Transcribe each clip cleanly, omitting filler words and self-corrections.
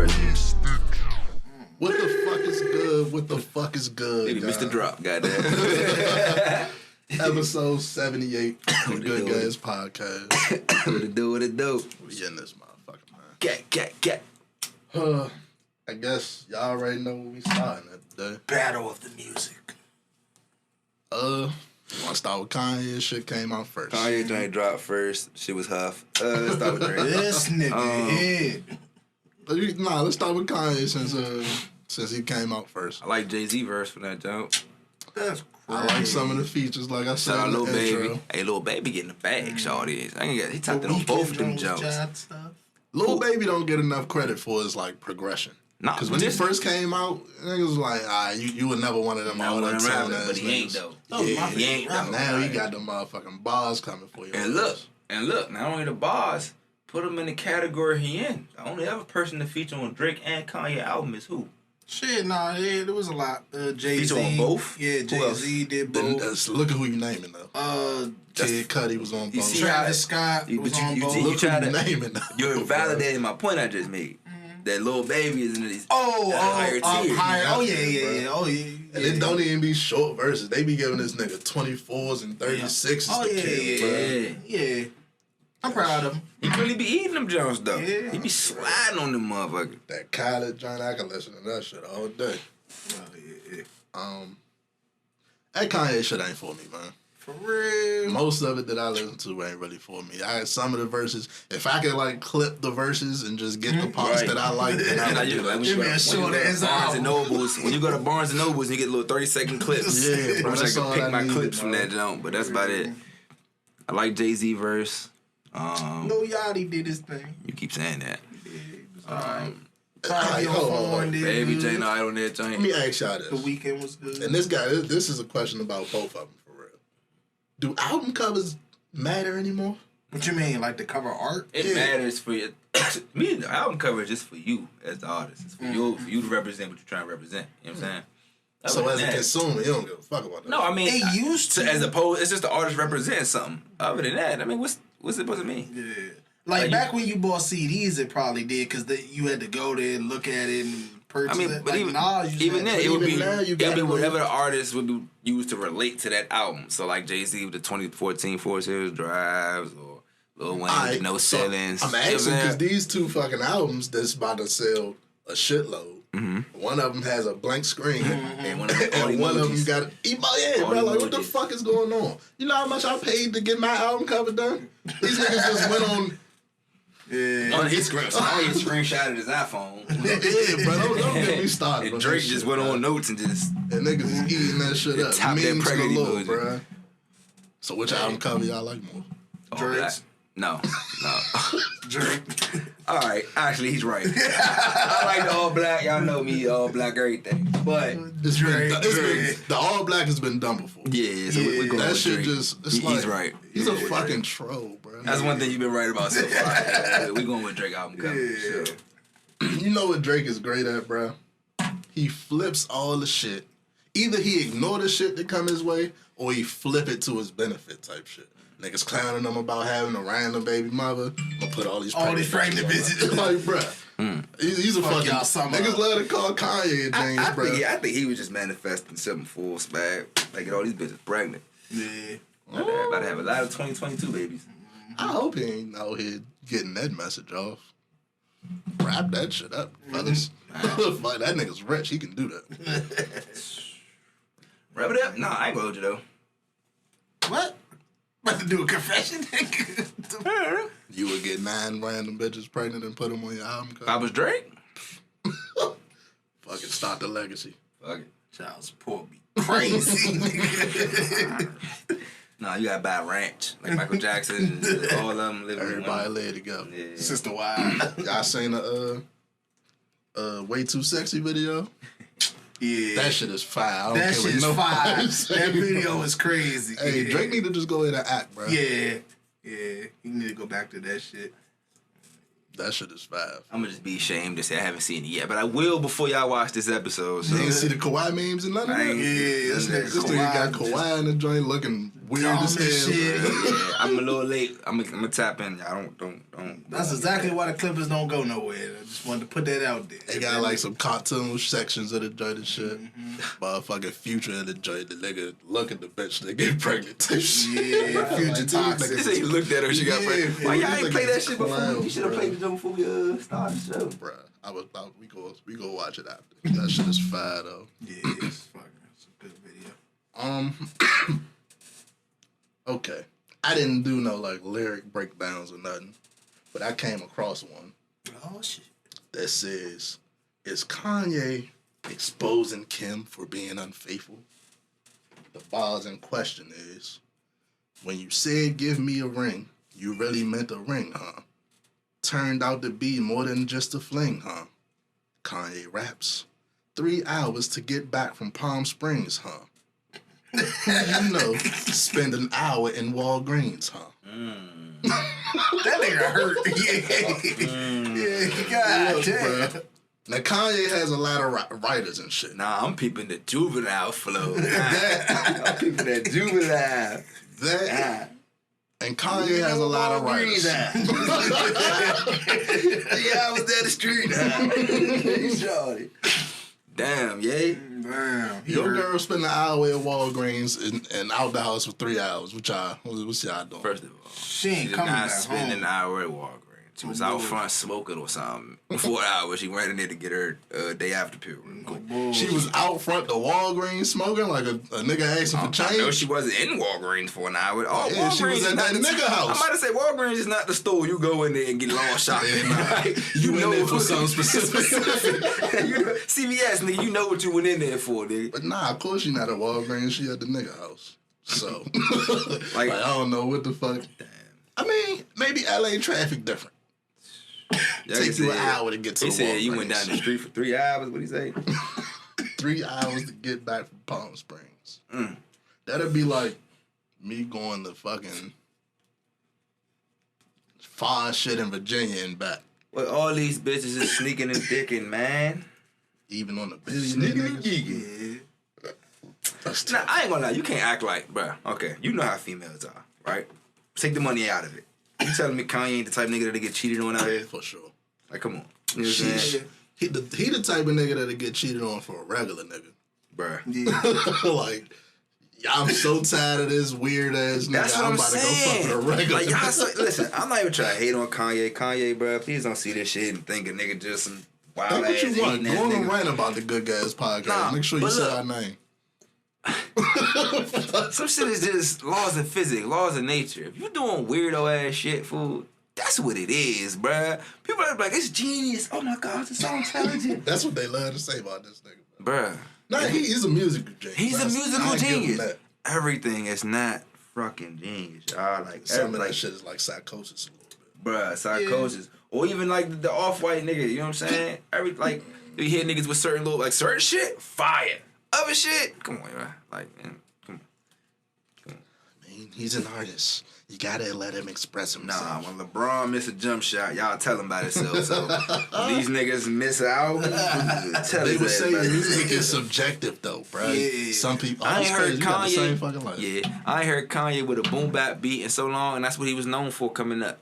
verse. What the fuck is good? What the fuck is good? Maybe Mr. Drop, goddamn. Episode 78 of the Good Guys Podcast. What it do, what it do. We in this motherfucker, man. Get. I guess y'all already know what we starting at today. Battle of the music. Want to start with Kanye? Shit came out first. Kanye joint dropped first. Shit was huff. Let's start with Drake. This nigga Let's start with Kanye since he came out first. I like Jay-Z verse for that joke. That's crazy. I like some of the features, like I said. Shout out in the Lil intro. Baby. Hey, Lil Baby getting the bag, shawty. He tapped in on both of them jokes. Lil Baby don't get enough credit for his like progression. Nah, because when he first came out, niggas was like, you were never one of them all that time ass but he ain't niggas. though. He ain't though. Now he got the motherfucking bars coming for you. And look, not only the bars, put him in the category he in. The only other person to feature on Drake and Kanye album is who? Shit, there was a lot. Jay-Z. Feature on both? Yeah, Jay-Z did both. Look at who you naming though. Kid Cudi was on both. Travis Scott was on both. Look who you naming though. You're invalidating my point I just made. That Lil Baby is in these higher tier. Oh yeah. And it don't even be short verses. They be giving this nigga 24s and 36s Yeah. I'm proud of him. He really be eating them Jones though. Yeah. He be sliding on them motherfuckers. That college joint, I can listen to that shit all day. That Kanye shit ain't for me, man. For real. Most of it that I listen to ain't really for me. Some of the verses, if I could like clip the verses and just get the parts that I like, then I would do that. When you go to Barnes and Nobles, you get little 30-second clips. Yeah, bro. I wish I could pick my clips from that jump, but that's about it. I like Jay-Z verse. Lil Yachty did his thing. You keep saying that. Baby J Night on that joint. Let me ask y'all this. The Weeknd was good. And this is a question about both of them for real. Do album covers matter anymore? What you mean, like the cover art? It matters for you. Me, the album cover is just for you as the artist. It's for you to represent what you're trying to represent. You know what I'm saying? So as a consumer, you don't give a fuck about that. No, I mean, it used to. As opposed, it's just the artist represents something. Other than that, I mean, what's it supposed to mean? Yeah. Like back when you bought CDs, it probably did because you had to go there and look at it and purchase it. But like, even then, it would be whatever the artist would be used to relate to that album. So like Jay-Z with the 2014 Forest Hills Drives or Lil Wayne No Ceilings. I'm asking because these two fucking albums that's about to sell a shitload. Mm-hmm. One of them has a blank screen, and one of them got like what the fuck is going on? You know how much I paid to get my album cover done? These niggas just went on. Yeah. On his screenshotted his iPhone. Yeah, bro, don't get me started. And Drake just went on notes and just and niggas is eating that shit up. Top that pregnant emoji, bro. So which album cover y'all like more? Drake's. No. Drake. All right, actually, he's right. I like the all black. Y'all know me, all black, everything. But the all black has been done before. Yeah, so we're going that with shit Drake. He's right. He's a fucking troll, bro. That's one thing you've been right about so far. We're going with Drake album cover. Yeah. Sure. You know what Drake is great at, bro? He flips all the shit. Either he ignore the shit that come his way, or he flip it to his benefit type shit. Niggas clowning them about having a random baby mother. I'm gonna put all these pregnant bitches. Like, bruh. He's a fucking... Niggas love to call Kanye James, bruh. I think he was just manifesting something full swag. Like, get all these bitches pregnant. Yeah. About to have a lot of 2022 babies. I hope he ain't out here getting that message off. Wrap that shit up, fellas. Fuck, that nigga's rich. He can do that. Wrap it up? Nah, I ain't gonna hold you, though. What? About to do a confession? You would get 9 random bitches pregnant and put them on your album cover? I was Drake? Fucking start the legacy. Fuck it. Child support be crazy, nigga. Nah, you gotta buy a ranch. Like Michael Jackson, all of them living. Everybody lay together. Yeah. Sister Wild. Y'all seen a Way Too Sexy video? Yeah. That shit is fire. That shit is fire. That video is crazy. Hey, Drake need to just go ahead and act, bro. Yeah. He need to go back to that shit. That shit is fire. I'm gonna just be ashamed to say I haven't seen it yet, but I will before y'all watch this episode. So. You ain't see the Kawhi memes and nothing? Yeah, this nigga got Kawhi in the joint looking weird as hell. Shit. Yeah, I'm a little late. I'm gonna tap in. I don't. That's exactly why the Clippers don't go nowhere. I just wanted to put that out there. They got like some cartoon sections of the joint and shit. Motherfucking Future in the joint. The nigga look at the bitch, they get pregnant type shit. Yeah, Future toxic. He said he looked at her, she got pregnant. Why y'all ain't play that shit before? clown, You should have bro. played the joke before we started the show. Bruh, we go watch it after. That shit is fire though. Yeah, it's a good video. Okay. I didn't do no like lyric breakdowns or nothing, but I came across one Oh shit. that says, "Is Kanye exposing Kim for being unfaithful?" The bars in question is, "When you said give me a ring, you really meant a ring, huh? Turned out to be more than just a fling, huh?" Kanye raps, 3 hours to get back from Palm Springs, huh? You know, spend an hour in Walgreens, huh? That nigga hurt. Yeah, God damn. Bruh. Now, Kanye has a lot of writers and shit. Nah, I'm peeping the juvenile flow. I'm peeping that juvenile. That and Kanye has a lot of writers. 3 hours down the street. Shorty. Damn, yay. Damn. Your girl spent an hour at Walgreens and out the house for 3 hours. What's y'all doing? First of all, She ain't did coming not back spend home. an hour at Walgreens. She was out front smoking or something. 4 hours. She ran in there to get her day after pill. She was out front the Walgreens smoking like a nigga asking for I know change. she wasn't in Walgreens for an hour. Oh, Yeah, she Walgreens was is at not that the- nigga house. I'm about to say Walgreens is not the store you go in there and get lost shopping. Yeah, nah. Like, You in there for something specific. You know, CVS, nigga, you know what you went in there for, nigga. But nah, of course she not at Walgreens. She at the nigga house. So, Like- I don't know what the fuck. Damn. I mean, maybe LA traffic different. Yeah, Take you an hour to get to He the said you Walgreens. went down the street for 3 hours. What'd he say? 3 hours to get back from Palm Springs. Mm. That'd be like me going to fucking far shit in Virginia and back. Well, all these bitches is sneaking and dicking, man. Even on the billionaire niggas. Yeah. That's Now, tough. I ain't gonna lie. You can't act like, bruh. Okay, you know how females are, right? Take the money out of it. You telling me Kanye ain't the type of nigga that'll get cheated on out here? For sure. Like, come on. You know what I'm saying? He the type of nigga that'll get cheated on for a regular nigga. Bruh. Yeah. Like, I'm so tired of this weird ass nigga. That's what I'm about saying. to go fuck with a regular Like, y'all nigga. say, listen, I'm not even trying to hate on Kanye. Kanye, bruh, please don't see this shit and think a nigga just some wild Think ass what you want. hating ass Go on and nigga. rant about the Good Guys podcast. Nah, Make sure you but say look. our name. Some shit is just laws of physics, laws of nature. If you doing weirdo ass shit, fool, that's what it is, bruh. People are like, it's genius. Oh my God, it's so intelligent. That's what they love to say about this nigga. Bruh. Nah, he's a musical genius. He's a musical I give him genius. that. Everything is not fucking genius, y'all. Like, Some of like, that shit is like psychosis a little bit. bruh, psychosis. Or even like the off-white nigga, you know what I'm saying? Like, you hear niggas with certain little, like, certain shit, fire. Other shit, come on, bruh. Like, man, come on. I mean, he's an artist. You gotta let him express Nah, himself. when LeBron miss a jump shot, y'all tell him about himself. So when these niggas miss out, tell They his would ass say about music himself. is subjective though, bro. Yeah. Some people. I ain't heard You got the same Kanye. fucking life. Yeah, I ain't heard Kanye with a boom bap beat in so long, and that's what he was known for coming up.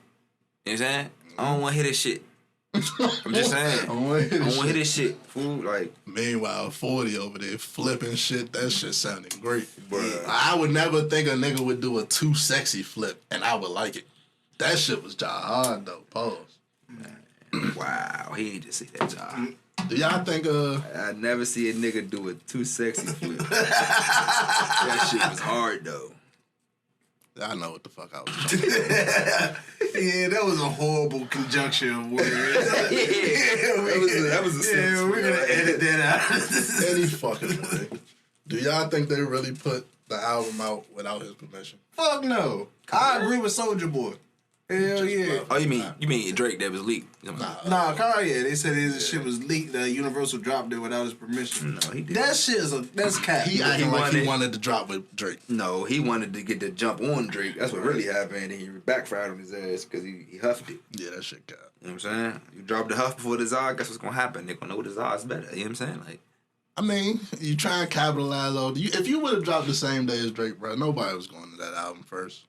You know what I'm saying? I don't want to hear this shit. I'm just saying. I don't wanna hear I this don't want to hear shit. this shit. Fool, like, Meanwhile, 40 over there flipping shit. That shit sounded great. Bruh. I would never think a nigga would do a too sexy flip, and I would like it. That shit was just hard though. Pause. wow, he ain't just see that job. Do y'all think I never see a nigga do a too sexy flip. That shit was hard though. I know what the fuck I was talking about. Yeah, that was a horrible conjunction of words. that was a sentence. Yeah, we're gonna edit that out. Any fucking way. Do y'all think they really put the album out without his permission? Fuck no. I agree with Soulja Boy. Hell yeah. Oh, you mean Drake that was leaked? Nah, Kanye, they said his shit was leaked. Universal dropped it without his permission. No, he did. That shit that's cat. He acting like he wanted to drop with Drake. No, he wanted to get the jump on Drake. That's what really happened, and he backfired on his ass because he huffed it. Yeah, that shit got. You know what I'm saying? You drop the huff before the Zod, guess what's gonna happen? They're gonna know the Zod's better. You know what I'm saying? Like, I mean, you try and capitalize on. If you would have dropped the same day as Drake, bro, nobody was going to that album first.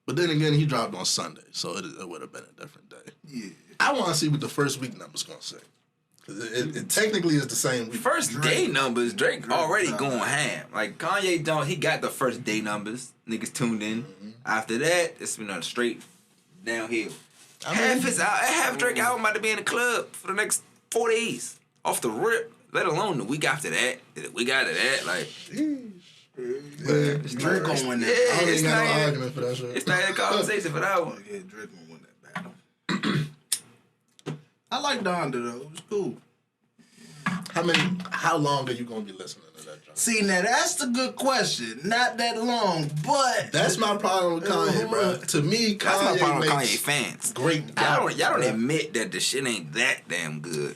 But then again, he dropped on Sunday, so it would have been a different day. Yeah. I want to see what the first week numbers going to say. Because it technically is the same week. First day numbers, Drake already going ham. Like, Kanye don't, he got the first day numbers. Niggas tuned in. Mm-hmm. After that, it's been a straight downhill. Half Drake album about to be in the club for the next 4 days. Off the rip. Let alone the week after that. The week after that, like... Drake gonna win that. I don't even got no argument for that shit. It's not a conversation for that one. Yeah, Drake gonna win that battle. I like Donda though. It was cool. How long are you gonna be listening to that, John? See, now that's the good question. Not that long, but that's my problem with Kanye, bro. To me, that's my problem with makes Kanye fans. Great. Y'all don't admit that the shit ain't that damn good.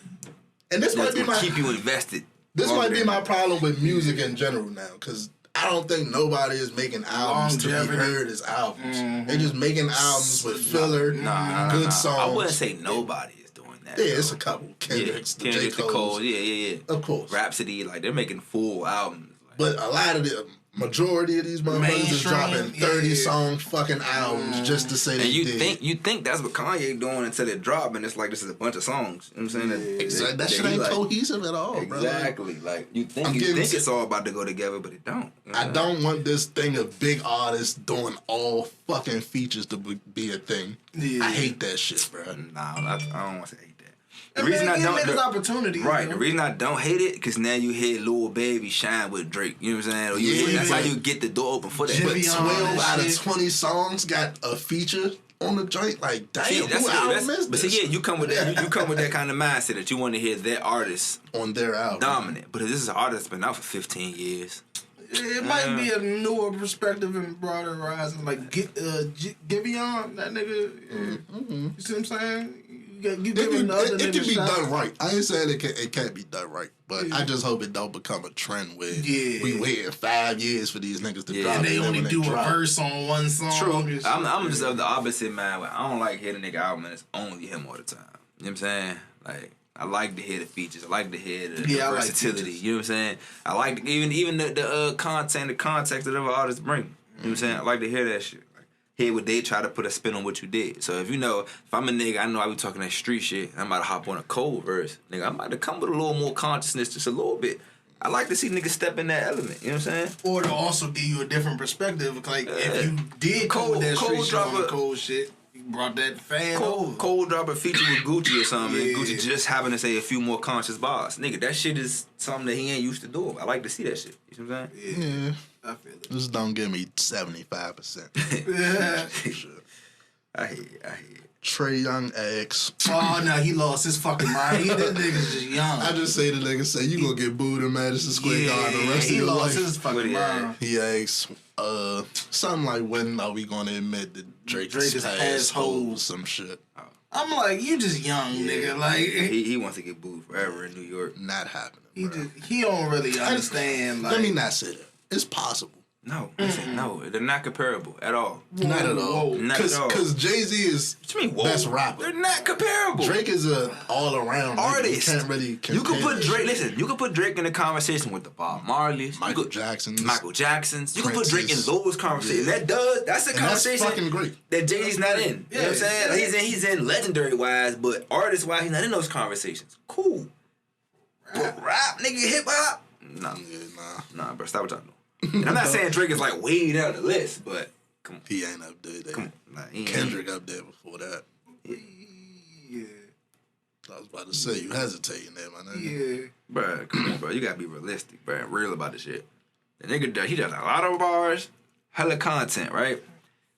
And this might be keep you invested. This might be my problem with music in general now, because I don't think nobody is making albums to be heard as albums. Mm-hmm. They're just making albums with filler, good songs. I wouldn't say nobody is doing that. Yeah, it's a couple. Kendrick's, Kendrick, J. Cole. Yeah. Of course. Rhapsody, like, they're making full albums. But a lot of the majority of these motherfuckers is dropping 30 song fucking albums just to say they did. You think that's what Kanye doing until it drop, and it's like this is a bunch of songs. You know what I'm saying? Exactly. That shit ain't cohesive at all, bro. Exactly. Like you think it's all about to go together, but it don't. You know I don't want this thing of big artists doing all fucking features to be a thing. Yeah. I hate that shit, bro. Nah, I don't want to hate that. The reason I don't opportunity, right? The reason I don't hate it because now you hear Lil Baby shine with Drake. You know what I'm saying? Or that's how you get the door open for that. But 12 out of 20 songs got a feature on the joint. Like, damn, who album is this? But see, you come with that. You come with that kind of mindset that you want to hear that artist on their album dominant. But if this is an artist that's been out for 15 years. It might be a newer perspective and broader horizon. Like, Giveon, that nigga. You see what I'm saying? It can be done right. I ain't saying it can't be done right, but I just hope it don't become a trend where we waiting 5 years for these niggas to drop. And they only do a verse on one song. True. I'm just of the opposite mind. Where I don't like hearing a nigga album and it's only him all the time. You know what I'm saying? Like, I like to hear the features. I like to hear the versatility. You know what I'm saying? I like even the content, the context that other artists bring. You know what I'm saying? I like to hear that shit. Hear what they try to put a spin on what you did. So if if I'm a nigga, I know I be talking that street shit. I'm about to hop on a cold verse. Nigga, I'm about to come with a little more consciousness, just a little bit. I like to see niggas step in that element. You know what I'm saying? Or to also give you a different perspective. Like, if you did come with that street shit on the cold shit, you brought that fan over. Cold drop a feature with Gucci or something. And Gucci just having to say a few more conscious bars. Nigga, that shit is something that he ain't used to do. I like to see that shit. You know what I'm saying? Yeah. I feel it. Just don't give me 75%. I hear it. Trey Young X. Oh, no, he lost his fucking mind. That nigga's just young. I just say the nigga say, you gonna get booed in Madison Square Garden the rest of your life. He lost his fucking mind. He asks, something like, when are we gonna admit that Drake is asshole or some shit? I'm like, you just young, nigga. Like, he wants to get booed forever in New York. Not happening. He don't really understand. Let me not say that. It's possible. No, listen, no, they're not comparable at all. Not at all. Not at all. Because Jay-Z is best rapper. They're not comparable. Drake is a all around artist. You can't really compare. You can put Drake. Listen, you can put Drake in a conversation with the Bob Marleys, Michael Jacksons. You can put Drake in those conversations. Yeah. That's a conversation. That's fucking great. That Jay-Z's not in. You know what I'm saying? Like, he's in legendary wise, but artist wise, he's not in those conversations. Cool. Rap, nigga, hip hop. Nah, bro, stop what y'all doing. And I'm not saying Drake is like way down the list, but come on. He ain't up there. Come on. Kendrick up there before that. Yeah. I was about to say, you hesitating there, my nigga. Yeah. Bro, come on, bro. You gotta be realistic, bro. Real about the shit. The nigga, he does a lot of bars, hella content, right?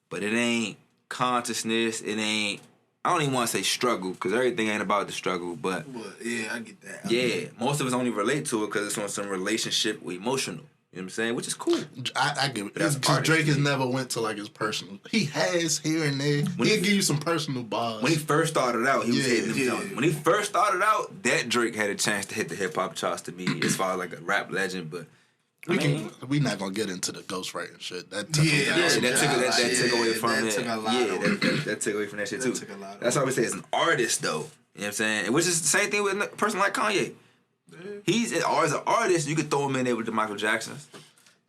But it ain't consciousness. It ain't, I don't even want to say struggle, because everything ain't about the struggle, but yeah, I get that. Yeah, most of us only relate to it because it's on some relationship or emotional. You know what I'm saying? Which is cool. I get it. Because Drake has never went to like his personal. He has here and there. He'll give you some personal bars. When he first started out, he was hitting them. When he first started out, that Drake had a chance to hit the hip hop charts to me as far as like a rap legend. But we not gonna get into the ghostwriting shit. That took away from that. That took away from that shit too. That's why we say as an artist though. You know what I'm saying? Which is the same thing with a person like Kanye. He's as an artist, you could throw him in there with the Michael Jacksons.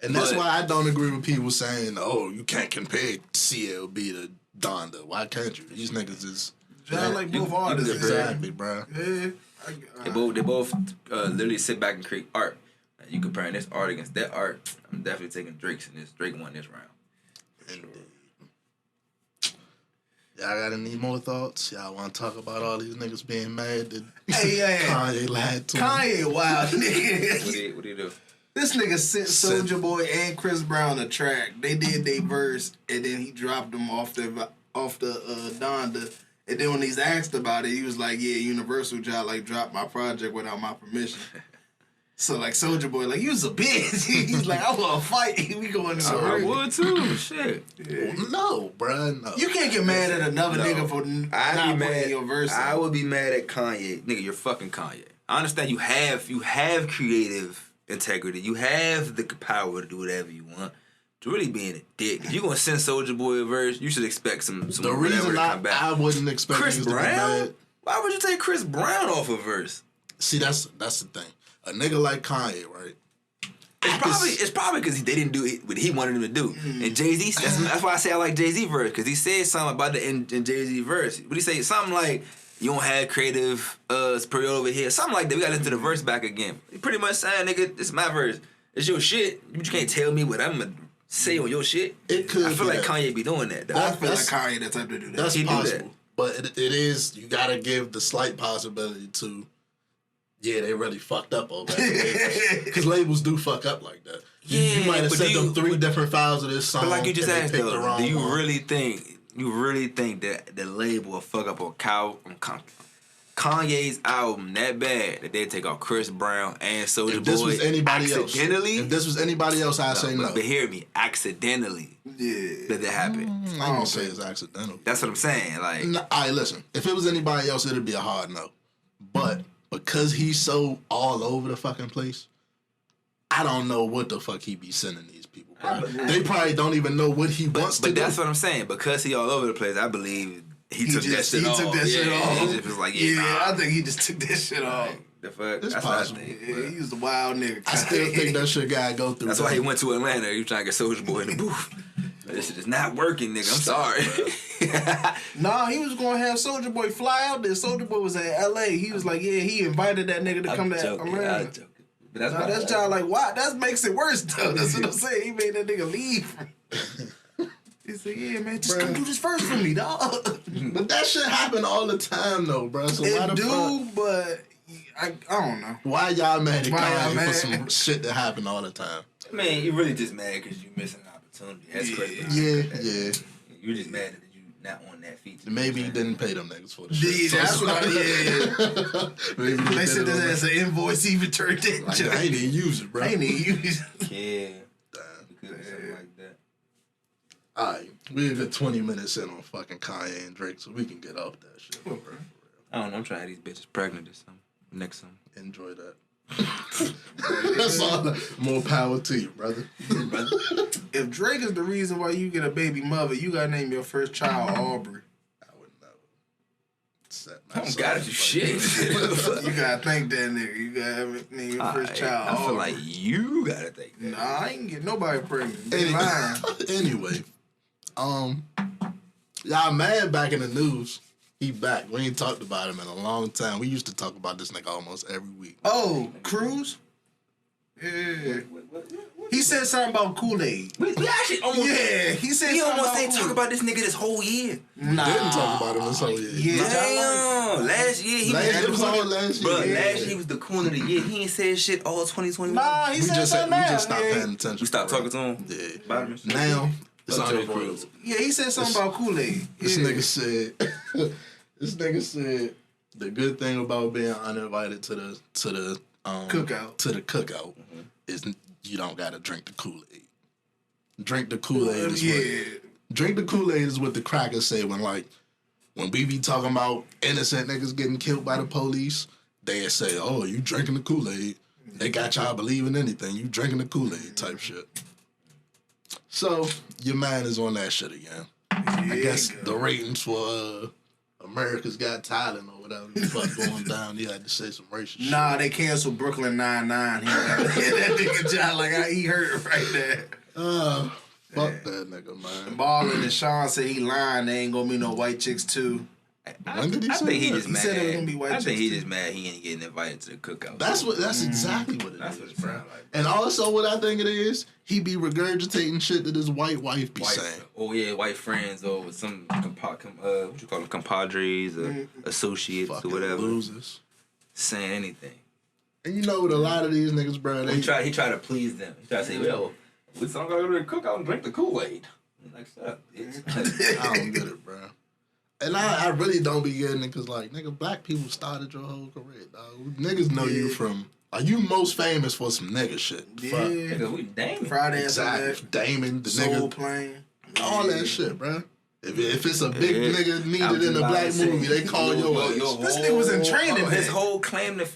And that's why I don't agree with people saying, "Oh, you can't compare CLB to Donda." Why can't you? These niggas is. I like both artists. Exactly, bro. Yeah. They both literally sit back and create art. You comparing this art against that art, I'm definitely taking Drake's and this. Drake won this round. Indeed. Y'all got any more thoughts? Y'all want to talk about all these niggas being mad that Kanye lied to Kanye, wild nigga. What do you do? This nigga sent Soulja Boy and Chris Brown a track. They did their verse, and then he dropped them off the Donda. And then when he's asked about it, he was like, "Yeah, Universal dropped my project without my permission." So like Soulja Boy, like, you was a bitch. He's like, "I want to fight." We going to I would too. Shit. Yeah. No, bruh. No. You can't get mad at another nigga for not putting your verse. I would be mad at Kanye. Nigga, you're fucking Kanye. I understand you have creative integrity. You have the power to do whatever you want. To really being a dick. If you're gonna send Soulja Boy a verse, you should expect some the reason I wouldn't expect Chris Brown. To be mad. Why would you take Chris Brown off a verse? See, that's the thing. A nigga like Kanye, right? It's probably because they didn't do what he wanted him to do. And Jay-Z, that's why I say I like Jay-Z verse, because he said something about the in Jay-Z verse. What he say? Something like, "You don't have creative superior over here." Something like that. We gotta listen to the verse back again. He pretty much saying, "Nigga, this is my verse. It's your shit. You can't tell me what I'm gonna say on your shit." It could. I feel like Kanye be doing that, though. I feel like Kanye that type to do that. That's he possible. do that. But it is, you gotta give the slight possibility to, yeah, they really fucked up over that. Because labels do fuck up like that. Yeah, you might have sent them 3 different files of this song. But like you just asked, though, do you one. really think that the label will fuck up on Kanye's album that bad that they take off Chris Brown and Soulja Boy? If this was anybody else, I'd say no. But hear me, accidentally. Yeah. That happen. I ain't gonna say it's accidental. That's what I'm saying. Like, no, all right, listen. If it was anybody else, it'd be a hard no. But because he's so all over the fucking place, I don't know what the fuck he be sending these people. Bro. They probably don't even know what he wants to do. But that's what I'm saying. Because he all over the place, I believe he took that shit off. He just was like, I think he just took that shit off. The fuck? It's that's possible. Yeah, he was a wild nigga. I still think that shit gotta go through. That's why he went to Atlanta. He was trying to get Soulja Boy in the booth. This shit is not working, nigga. I'm sorry. Nah, he was gonna have Soulja Boy fly out there. Soulja Boy was in L.A. He was like, yeah, he invited that nigga to come to Atlanta. I'm joking. But that's y'all like, why? That makes it worse, though. That's what I'm saying. He made that nigga leave. He said, yeah, man, just come do this first for me, dog. But that shit happen all the time, though, bro. So why the fuck? But I don't know. Why y'all mad at Kanye for some shit that happen all the time? I mean, you really just mad because you missing an opportunity. That's crazy. Yeah. You just mad that you not on that feature. Maybe he didn't pay them niggas for the shit. Yeah, that's what Maybe they said that as an invoice even turned in. Like, I ain't even use it, bro. I ain't even use it. Yeah. Something like that. Alright, we're a good 20 minutes in on fucking Kanye and Drake, so we can get off that shit. Bro. I don't know. I'm trying to have these bitches pregnant or something. Next summer. Enjoy that. That's all. More power to you, brother. If Drake is the reason why you get a baby mother, you gotta name your first child Aubrey. I would know. I don't gotta do shit. You gotta thank that nigga. You gotta name your first child I feel Aubrey. like you gotta think that. Nah, I ain't get nobody pregnant. Anyway, y'all mad back in the news. He back. We ain't talked about him in a long time. We used to talk about this nigga almost every week. Oh, Cruz? Yeah. He said something about Kool-Aid. We actually almost... Yeah, he said we something almost about didn't talk about this nigga this whole year. Nah. We didn't talk about him this whole year. Yeah. Damn. Last year, he it was all coon. last year. Bro, Yeah. last year he was the coon of the year. He ain't said shit all 2021. Nah, he said something We now. just stopped paying attention. We stopped talking to him? Yeah. About him? Now, it's About Terry unavoidable. Crews. Yeah, he said something about Kool-Aid. This Yeah. nigga said the good thing about being uninvited to the cookout is you don't gotta drink the Kool-Aid. Drink the Kool-Aid is what the crackers say when we be talking about innocent niggas getting killed by the police. They say, "Oh, you drinking the Kool-Aid?" They got y'all believing anything. You drinking the Kool-Aid type shit. So your man is on that shit again. I guess the ratings for America's Got Talent or whatever the fuck going down. He had to say some racist shit. Nah, they canceled Brooklyn Nine-Nine. That nigga John, like, he hurt it right there. Fuck that nigga, man. Ballin' and Sean said he lying. There ain't gonna be no white chicks, too. When did he say think he that? just He mad. said it was gonna be white I think chicks, he too. just mad he ain't getting invited to the cookout. That's exactly what it That's is, what it bro. sound like. And also what I think it is, he be regurgitating shit that his white wife be saying. Oh yeah, white friends or with some what you call them, compadres or associates Fucking or whatever. losers. Saying anything. And you know what a lot of these niggas, bro, He tried to please them. He tried to say, well, we don't gotta go to the cookout and drink the Kool-Aid. He's like, shut up, bitch. I don't get it, bro. And I really don't be getting it because, like, nigga, black people started your whole career, dog. Niggas know you from, like, you most famous for some nigga shit. Yeah. Fuck. Nigga, we Damon. Friday Exactly. Damon, the Soul nigga, Plane. all that shit, bro. If it's a big Yeah. nigga I needed was in a about black to say, movie, they call your ass. This nigga was in training. His then. whole claim to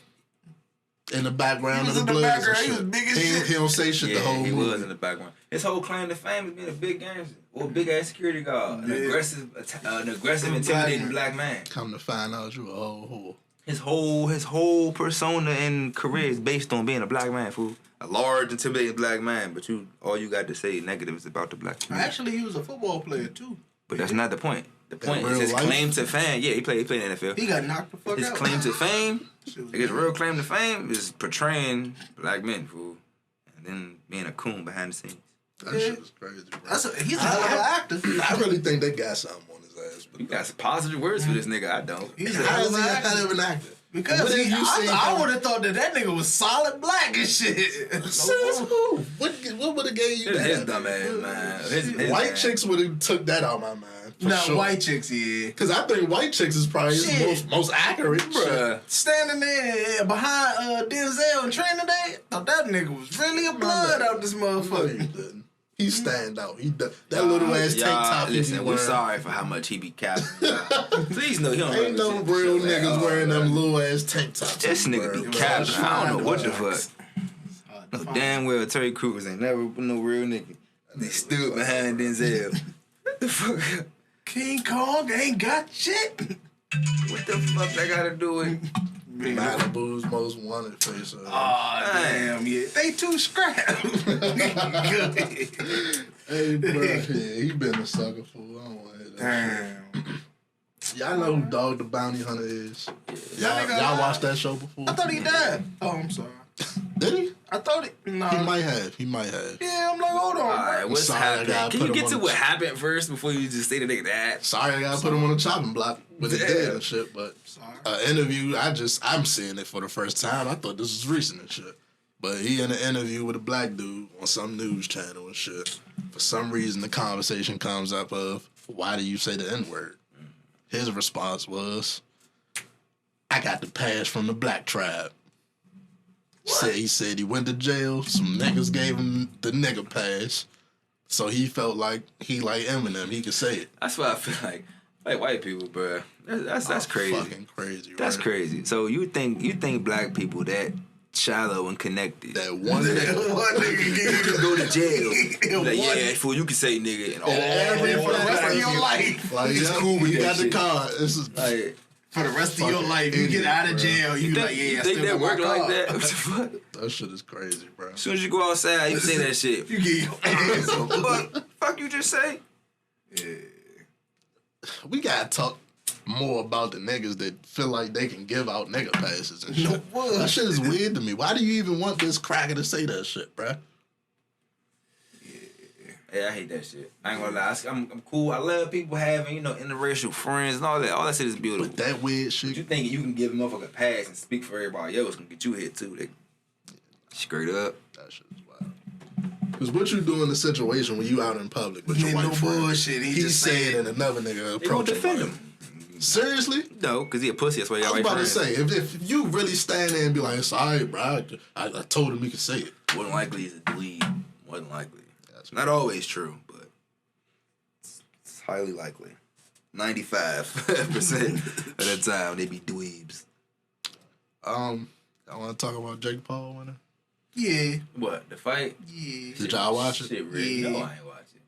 In the background He of was the in the Bloods and background, he shit. was big as shit. He don't say shit the whole he movie. was in the background. His whole claim to fame is being a big gangster or a big ass security guard, an aggressive, intimidating black man. Come to find out you a whole His whole persona and career is based on being a black man, fool. A large, intimidating black man, but all you got to say negatives about the black community. Actually, he was a football player, too. But that's not the point. The point real is his life? claim to fame. Yeah, he played in the NFL. He got knocked the fuck His out. claim to fame, Shit was his real claim to fame is portraying black men, fool. And then being a coon behind the scenes. That shit is crazy, bro. He's a hell of an actor. I really think they got something on his ass. But You got some positive words for this nigga, I don't. He's a how hell is of he an a actor. hell of an actor? Because What have you seen I from- would have thought that nigga was solid black and shit. Says who? What would have gave you His that? dumb ass, man. His White man. chicks would have took that out of my mind. For Not sure. white chicks, yeah. Because I think white chicks is probably his Shit. most accurate. Shit. Bruh. Standing there behind Denzel in training day, thought that nigga was really a blood out this No, you motherfucker. didn't. He stand out. That little ass tank top. Listen, he we're wearing. sorry for how much he be capping. Please know he don't Ain't no know this real shit, niggas man. wearing them little ass tank tops. This nigga be Bro. capping. I don't know what the fuck. No, Fine. damn well Terry Crews ain't never been no real nigga. They stood behind Denzel. What the fuck? King Kong ain't got shit. What the fuck that got to do with? Malibu's most wanted face. Oh, damn, yeah. They too scrapped. Hey, bro. Yeah, he been a sucker fool. I don't want to hear that Damn. shit. Y'all know who Dog the Bounty Hunter is? Y'all watched that show before? I thought he died. Oh, I'm sorry. Did he? I thought it. Nah. He might have. Yeah, I'm like, hold on. All right, what's sorry, I happening? gotta Can put you him get on to the what ch- happened first before you just say the nigga that? Sorry, I gotta put him on the chopping block with his Yeah. dead and shit. But Sorry. interview, I'm seeing it for the first time. I thought this was recent and shit. But he in an interview with a black dude on some news channel and shit. For some reason, the conversation comes up of, why do you say the N-word? His response was, I got the pass from the black tribe. He said he went to jail. Some niggas gave him the nigga pass. So he felt like he like Eminem. He could say it. That's why I feel like white people, bro. That's crazy. Fucking crazy, right? That's crazy. So you think black people that shallow and connected? That one nigga. One nigga You can go to jail. Like, One- yeah, fool, you can say nigga and all. Every for the rest of your life. Like, He's yeah, cool with he that got the shit. card. This is Like, For the rest of your Fucking life, you get idiot, out of bro. jail, you like, yeah, you I think still that got my work like card. that? What the fuck? that shit is crazy, bro. As soon as you go outside, you say that shit. You get your ass on. But fuck you just say? We gotta talk more about the niggas that feel like they can give out nigga passes and shit. what? That shit is weird to me. Why do you even want this cracker to say that shit, bro? Yeah, I hate that shit. I ain't gonna lie. I'm cool. I love people having, interracial friends and all that. All that shit is beautiful. But that weird But you shit. thinking you can give a motherfucker a pass and speak for everybody else can get you hit too. They straight up. That shit is wild. Because what you do in a situation when you out in public with your Ain't white no friend, bullshit. He just said said- and another nigga They gonna approach defend him. him. Seriously? No, because he a pussy. That's why I y'all was white about to friends. say, if you really stand there and be like, it's all right, bro, I told him he could say it. More than likely he's a dweeb. More than likely. That's Not always true, but it's highly likely. 95% of the time they be dweebs. I want to talk about Jake Paul winning. Yeah, What, the fight? yeah. Did y'all watch it? Shit, really? Yeah. No, I ain't watch it.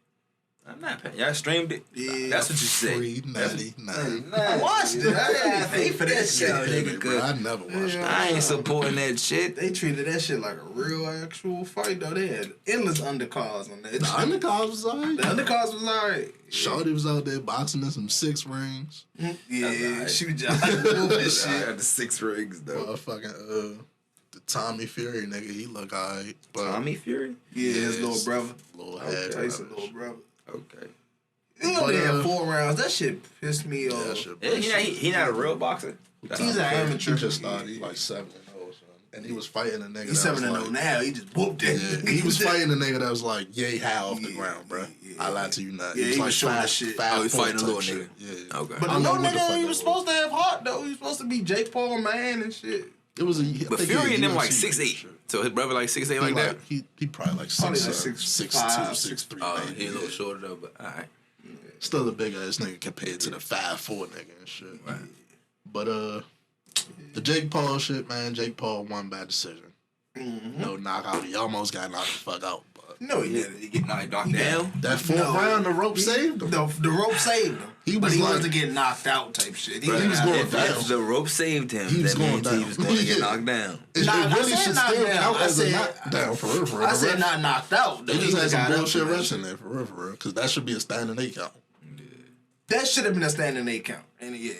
I'm not paying. Y'all streamed it? Yeah. That's what you said. Free, natty, I watched it. I didn't pay for that shit. Nigga, bro, I never watched that. I ain't supporting that shit. They treated that shit like a real actual fight, though. They had endless undercards on that. The undercards was alright. The undercards was alright. Shorty was out there boxing in some 6 rings. Yeah, she was just moving shit. I got the 6 rings, though. Motherfucking, the Tommy Fury nigga, he look alright. Tommy Fury? Yeah, his little brother. Little head. Tyson, little brother. Okay. He only had 4 rounds. That shit pissed me off. He not a real boxer. He's an amateur. He just started. He like 7-0 or something. And he was fighting a nigga. He's 7-0 now. He just whooped it. Yeah, he was fighting a nigga that was like yay high off the ground, bro. I lied to you not. Yeah, he was showing like that shit. Oh, he fighting a little shit. nigga. Yeah. Okay. But the little nigga, he was supposed to have heart, though. He was supposed to be Jake Paul man and shit. It was but Fury and them like 6'8". So his brother like 6'8" like that? He probably like 6'2", 6'3". Oh, he a little shorter though, but alright. Still a big ass nigga compared to the 5'4" nigga and shit. Right. But the Jake Paul shit, man. Jake Paul won by decision. Mm-hmm. No knockout. He almost got knocked the fuck out. But No, he didn't. He get knocked down. that 4th round, the rope saved him. The rope saved him. He but was he like- wasn't getting knocked out type shit. He was going If the rope saved him, He was that going means down. he was going to get Yeah. knocked down. It Nah, I really said should knocked still down. count I as a said- knockdown for real. For real. I The said ref- not knocked out. They just had some got up bullshit for that refs in there for real. Because that should be a standing 8 count. That should have been a standing 8 count. And yeah.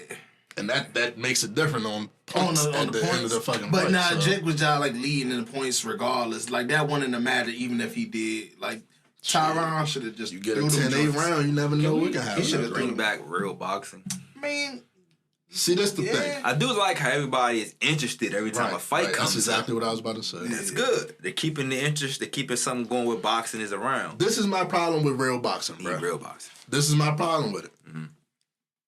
And that makes it different on points on at the the end of points. the fucking But fight. nah, So Jake was just like leading in the points regardless. Like that wouldn't have mattered even if he did. Like Tyron should have just you get a threw them 10-8 joints. round, you never know what can happen. He should've Bring back real boxing. I mean, See, that's the Yeah. thing. I do like how everybody is interested every time a fight comes That's exactly up. what I was about to say. It's good. They're keeping the interest. They're keeping something going with boxing is around. This is my problem with real boxing, bro. Need real boxing. This is my problem with it.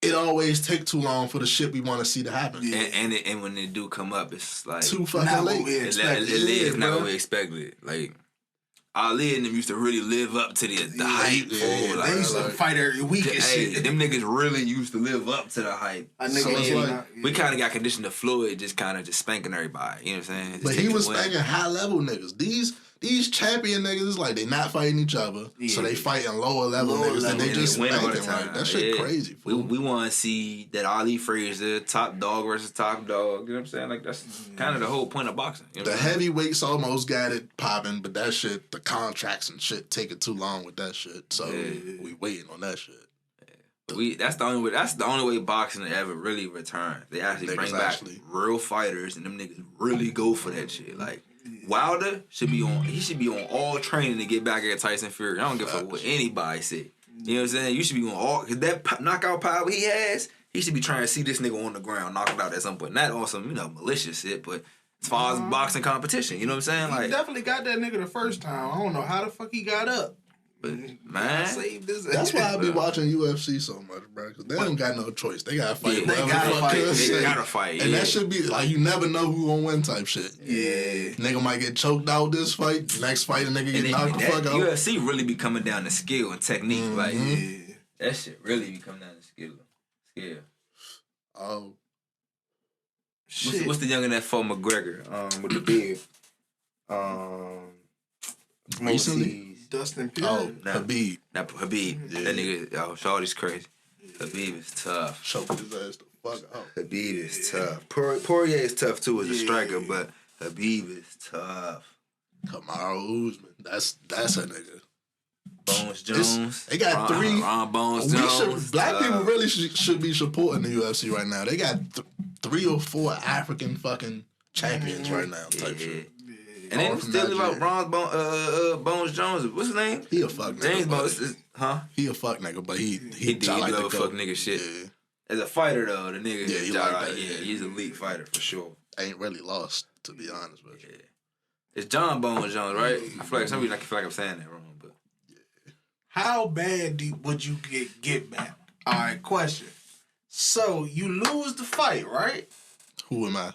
It always take too long for the shit we want to see to happen. Yeah. And when they do come up, it's like Too fucking Not what late. we it's expected. it's not bro. what we expected. Like Ali and them used to really live up to the hype. yeah, Like, they used to like- fight every week and hey, shit. them niggas really used to live up to the hype. A nigga So it's getting like- knocked- We kind of got conditioned to Floyd just kind of just spanking everybody. You know what I'm saying? Just But he taking was away. spanking high level niggas. These champion niggas is like they not fighting each other, so Yeah. they fighting lower level Lower niggas level, and they and just they win all the spanking. Like, time. that shit Yeah. crazy. We Fool. want to see that Ali Frazier, top dog versus top dog. You know what I'm saying? Like that's kind of the whole point of boxing. You know The what I'm saying? heavyweights almost got it popping, but that shit, the contracts and shit, taking too long with that shit. So we waiting on that shit. That's the only way boxing ever really returns. They actually Niggas bring back actually- real fighters, and them niggas really go for that shit. Like Wilder should be on. He should be on all training to get back at Tyson Fury. I don't give a fuck what anybody say. You know what I'm saying? You should be on all because that knockout power he has. He should be trying to see this nigga on the ground, knock him out at some point. Not on some malicious shit, but as far as boxing competition, you know what I'm saying? He Like, definitely got that nigga the first time. I don't know how the fuck he got up. but I man, saved this. That's why I be watching UFC so much, bro. Because they don't got no choice. They gotta fight. Yeah, whoever they gotta the fuck fight. is they safe. gotta fight. And yeah. that should be like you never know who gonna win type shit. Yeah. Nigga might get choked out this fight. Next fight, a nigga get knocked the fuck out. UFC really be coming down to skill and technique. Like Yeah. that shit really be coming down to skill. Oh, Shit. What's the youngin' that fought McGregor with the beard? Recently? overseas. Dustin Fury. oh, Nah. Habib Not Habib. Yeah. That nigga, shawty's crazy. Habib is tough. choked his ass the fuck out. Habib is tough. Poirier is tough too as a Yeah. striker, but Habib is tough. Kamaru Usman, that's a nigga. Bones Jones. they got three- Ron Bones We Jones. should, black people really should be supporting the UFC right now. They got 3 or 4 African fucking champions right now. Type Yeah. shit. And All then from still about Nigeria. Bones Jones. What's his name? He a fuck nigga. James but- Bones. Huh? He a fuck nigga, but he He did like love to fuck go. nigga shit. Yeah, As a fighter though, the nigga, Yeah, he Jai like that, yeah, yeah. he's an elite fighter for sure. ain't really lost to be honest with you. Yeah. It's John Bones Jones, right? I feel like some reason I feel like I'm saying that wrong, but How bad would you get back? All right, question. So you lose the fight, right? Who am I?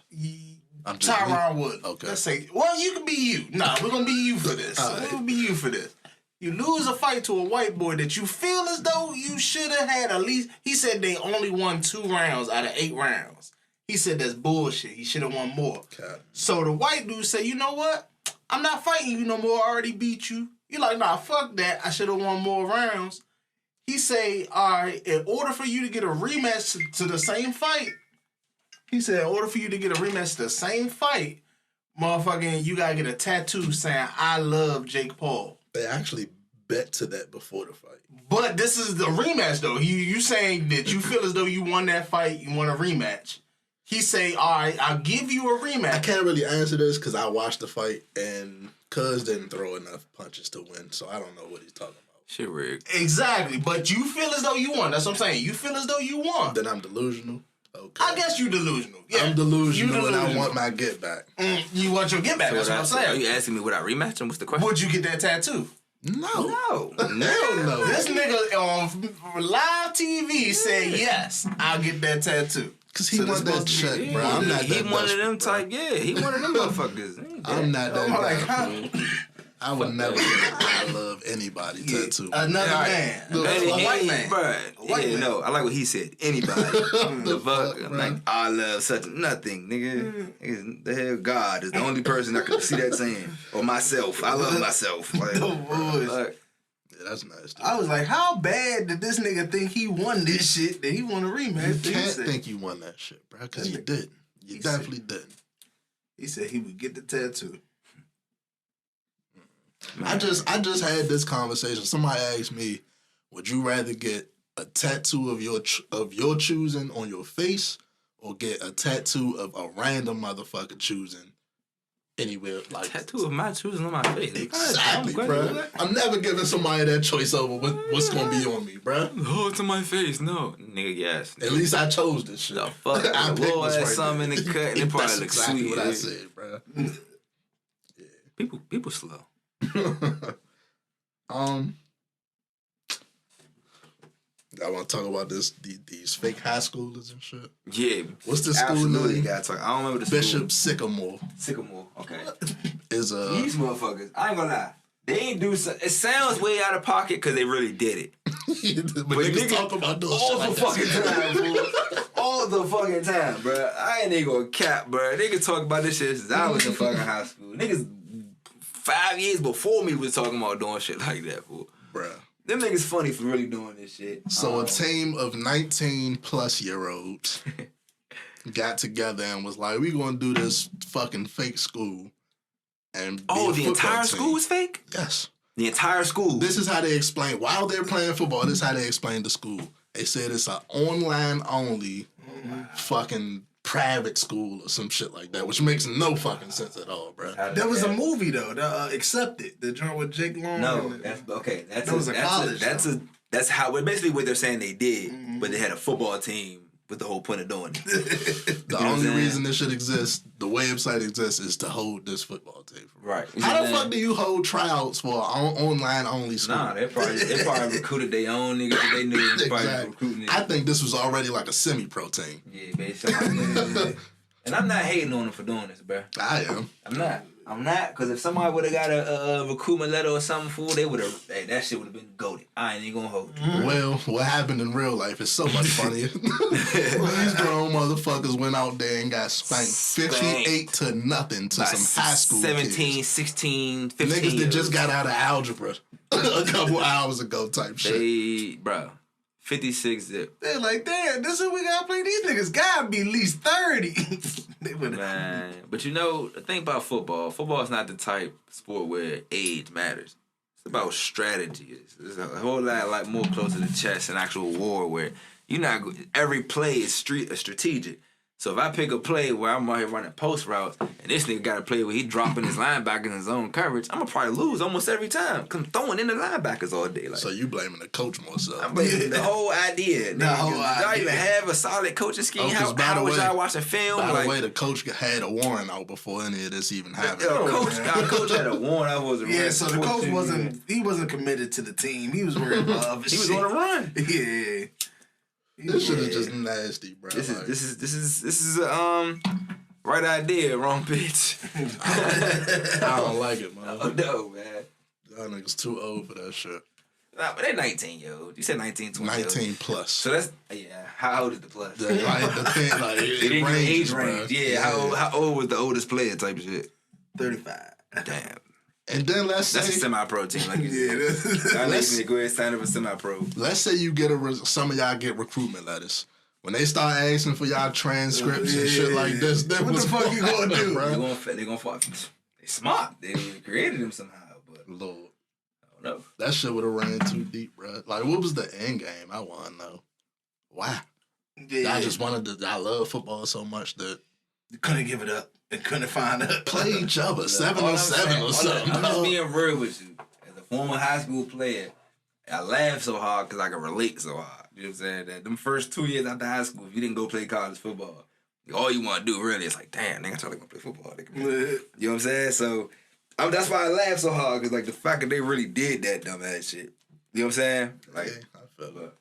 I'm just Tyron Wood. Okay. Let's say, well, you can be you. Nah, we're gonna be you for this. All We're right. gonna be you for this. You lose a fight to a white boy that you feel as though you should have had at least. He said they only won 2 rounds out of 8 rounds. He said that's bullshit. He should have won more. Okay. So the white dude said, you know what? I'm not fighting you no more. I already beat you. You like, nah, fuck that. I should have won more rounds. He say, all right, in order for you to get a rematch to the same fight, he said, in order for you to get a rematch to the same fight, motherfucking, you gotta get a tattoo saying, I love Jake Paul. They actually bet to that before the fight. But this is the rematch, though. You saying that you feel as though you won that fight, you want a rematch. He say, all right, I'll give you a rematch. I can't really answer this because I watched the fight and Cuz didn't throw enough punches to win, so I don't know what he's talking about. Shit rigged. Exactly, but you feel as though you won. That's what I'm saying. You feel as though you won. Then I'm delusional. Okay. I guess you delusional. Yeah. I'm delusional and I want my get back. You want your get back. So that's what I'm saying. Are you asking me would I rematch him? What's the question? Would you get that tattoo? No. No. Hell no. This nigga on live TV said yes. I'll get that tattoo. Cause he want that check, bro. I'm not he that one of them desperate, type. Yeah, he one of them motherfuckers. I'm not that I'm like, desperate. I would never get a I love anybody tattoo. Another man. A white man. Bro. No, I like what he said. Anybody. The fuck? Bro. Like, I love such nothing, nigga. The hell, God is the only person I can see that saying. Or myself. I love myself. Like, Yeah, that's nasty. I was like, how bad did this nigga think he won this shit that he won a rematch? You can't think you won that shit, bro, because you didn't. You definitely didn't. He said he would get the tattoo. I just had this conversation. Somebody asked me, would you rather get a tattoo of your choosing on your face or get a tattoo of a random motherfucker choosing anywhere? Like tattoo of my choosing on my face. Exactly, bro. I'm never giving somebody that choice over what's gonna be on me, bro. Oh, it's on my face. No, nigga, yes. At least I chose this shit. The fuck, I picked little what's ass right something in the cut, and it probably That's looks exactly sweet. what I said, bro. Yeah. People slow. I want to talk about these fake high schoolers and shit. Yeah. What's the school name? Gotta talk. I don't remember the Bishop school. Sycamore Okay. is These motherfuckers. I ain't gonna lie. They ain't do so. It sounds way out of pocket because they really did it. but niggas talk about doing all shit the like fucking that. time, bro. All the fucking time, bro. I ain't even gonna cap, bro. Niggas talk about this shit since I was in fucking high school. Niggas 5 years before me was talking about doing shit like that, fool. Bruh. Them niggas funny for really doing this shit. So a team of 19-plus-year-olds got together and was like, we gonna do this fucking fake school. And the entire school was fake? Yes. The entire school? This is how they explain, while they're playing football, this is how they explain the school. They said it's an online-only fucking private school or some shit like that, which makes no fucking sense at all, bro. There was a movie though, Accepted, the joint with Jake Long. No, that's okay. That's how basically what they're saying they did, but they had a football team with the whole point of doing it. The only reason this shit exists, the website exists, is to hold this football team. Right. How the fuck do you hold tryouts for an online only school? Nah, they probably recruited their own niggas that they knew. Exactly. Recruiting I think this was already like a semi-pro team. Yeah, basically. And I'm not hating on them for doing this, bro. I am. I'm not, because if somebody would have got a recruitment letter or something, fool, they would have, that shit would have been goated. I ain't even gonna hold you. Well, what happened in real life is so much funnier. These grown motherfuckers went out there and got spanked 58 to nothing to some high school 17, kids. 16, 15 Niggas that just got out of algebra a couple hours ago type shit. Bro, 56 zip. They're like, damn, this is what we gotta play. These niggas gotta be at least 30. Man, but you know, the thing about football is not the type sport where age matters. It's about strategy. It's a whole lot like more closer to chess and actual war where every play is strategic. So if I pick a play where I'm out here running post routes and this nigga got a play where he dropping his linebackers in his own coverage, I'm gonna probably lose almost every time because I'm throwing in the linebackers all day. Like, so you blaming the coach more so? I'm blaming the whole idea. Y'all even have a solid coaching scheme? How was y'all watching film? By the way, the coach had a warrant out before any of this even happened. Our coach had a warrant out. So the coach wasn't committed to the team. He was worried about other shit. He was on a run. Yeah. This shit is just nasty, bro. This is right idea, wrong pitch. I don't like it, man. Oh, no, man. Y'all niggas too old for that shit. Nah, but they're 19, yo. You said 19, 20. 19 plus. So that's how old is the plus? Like the thing, like it ranges, age range. Yeah. How old was the oldest player type shit? 35. Damn. And then let's say... That's a semi-pro team. Like y'all niggas need to go ahead and sign up for semi-pro. Let's say you get some of y'all get recruitment letters. When they start asking for y'all transcripts and shit like this, then what the fuck you gonna do, bro? They gonna fuck. They smart. They created them somehow, but Lord, I don't know. That shit would have ran too deep, bro. Like, what was the end game? I want to know. Why? Yeah. I just wanted to. I love football so much that you couldn't give it up and couldn't find it. Play each other 7-on-7 or something. I'm just being real with you. As a former high school player, I laugh so hard because I can relate so hard. You know what I'm saying? That them first 2 years after high school, if you didn't go play college football, all you want to do really is like, damn, nigga, I thought they gonna play football. You know what I'm saying? So that's why I laugh so hard, because like the fact that they really did that dumb ass shit. You know what I'm saying? Like, I feel that.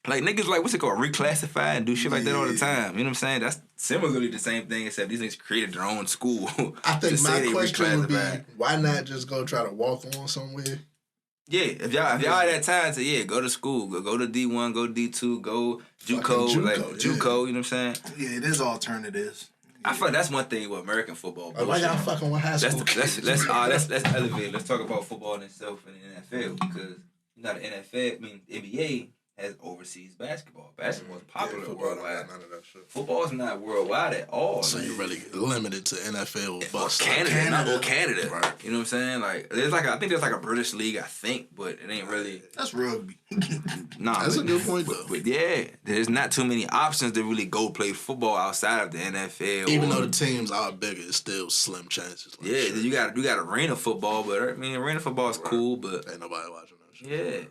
Like niggas like, what's it called? Reclassify and do shit like that all the time. You know what I'm saying? That's similarly the same thing, except these niggas created their own school. I think my question would be, why not just go try to walk on somewhere? Yeah, if y'all had that time to go to school, go to D1, go to D2, go JUCO, JUCO, you know what I'm saying? Yeah, there's alternatives. I feel like that's one thing with American football. Why y'all fucking with high school? Let's elevate. Let's talk about football in itself in the NFL, because the NFL, NBA has overseas basketball. Basketball is popular worldwide. None of that shit. Football is not worldwide at all. So you're really limited to NFL or Canada. Right. You know what I'm saying? Like I think there's like a British league, I think, but it ain't really. That's rugby. That's a good point though. But yeah, there's not too many options to really go play football outside of the NFL. Even though the teams are bigger, it's still slim chances. Like you got arena football, but arena football is cool, but ain't nobody watching that shit. Yeah.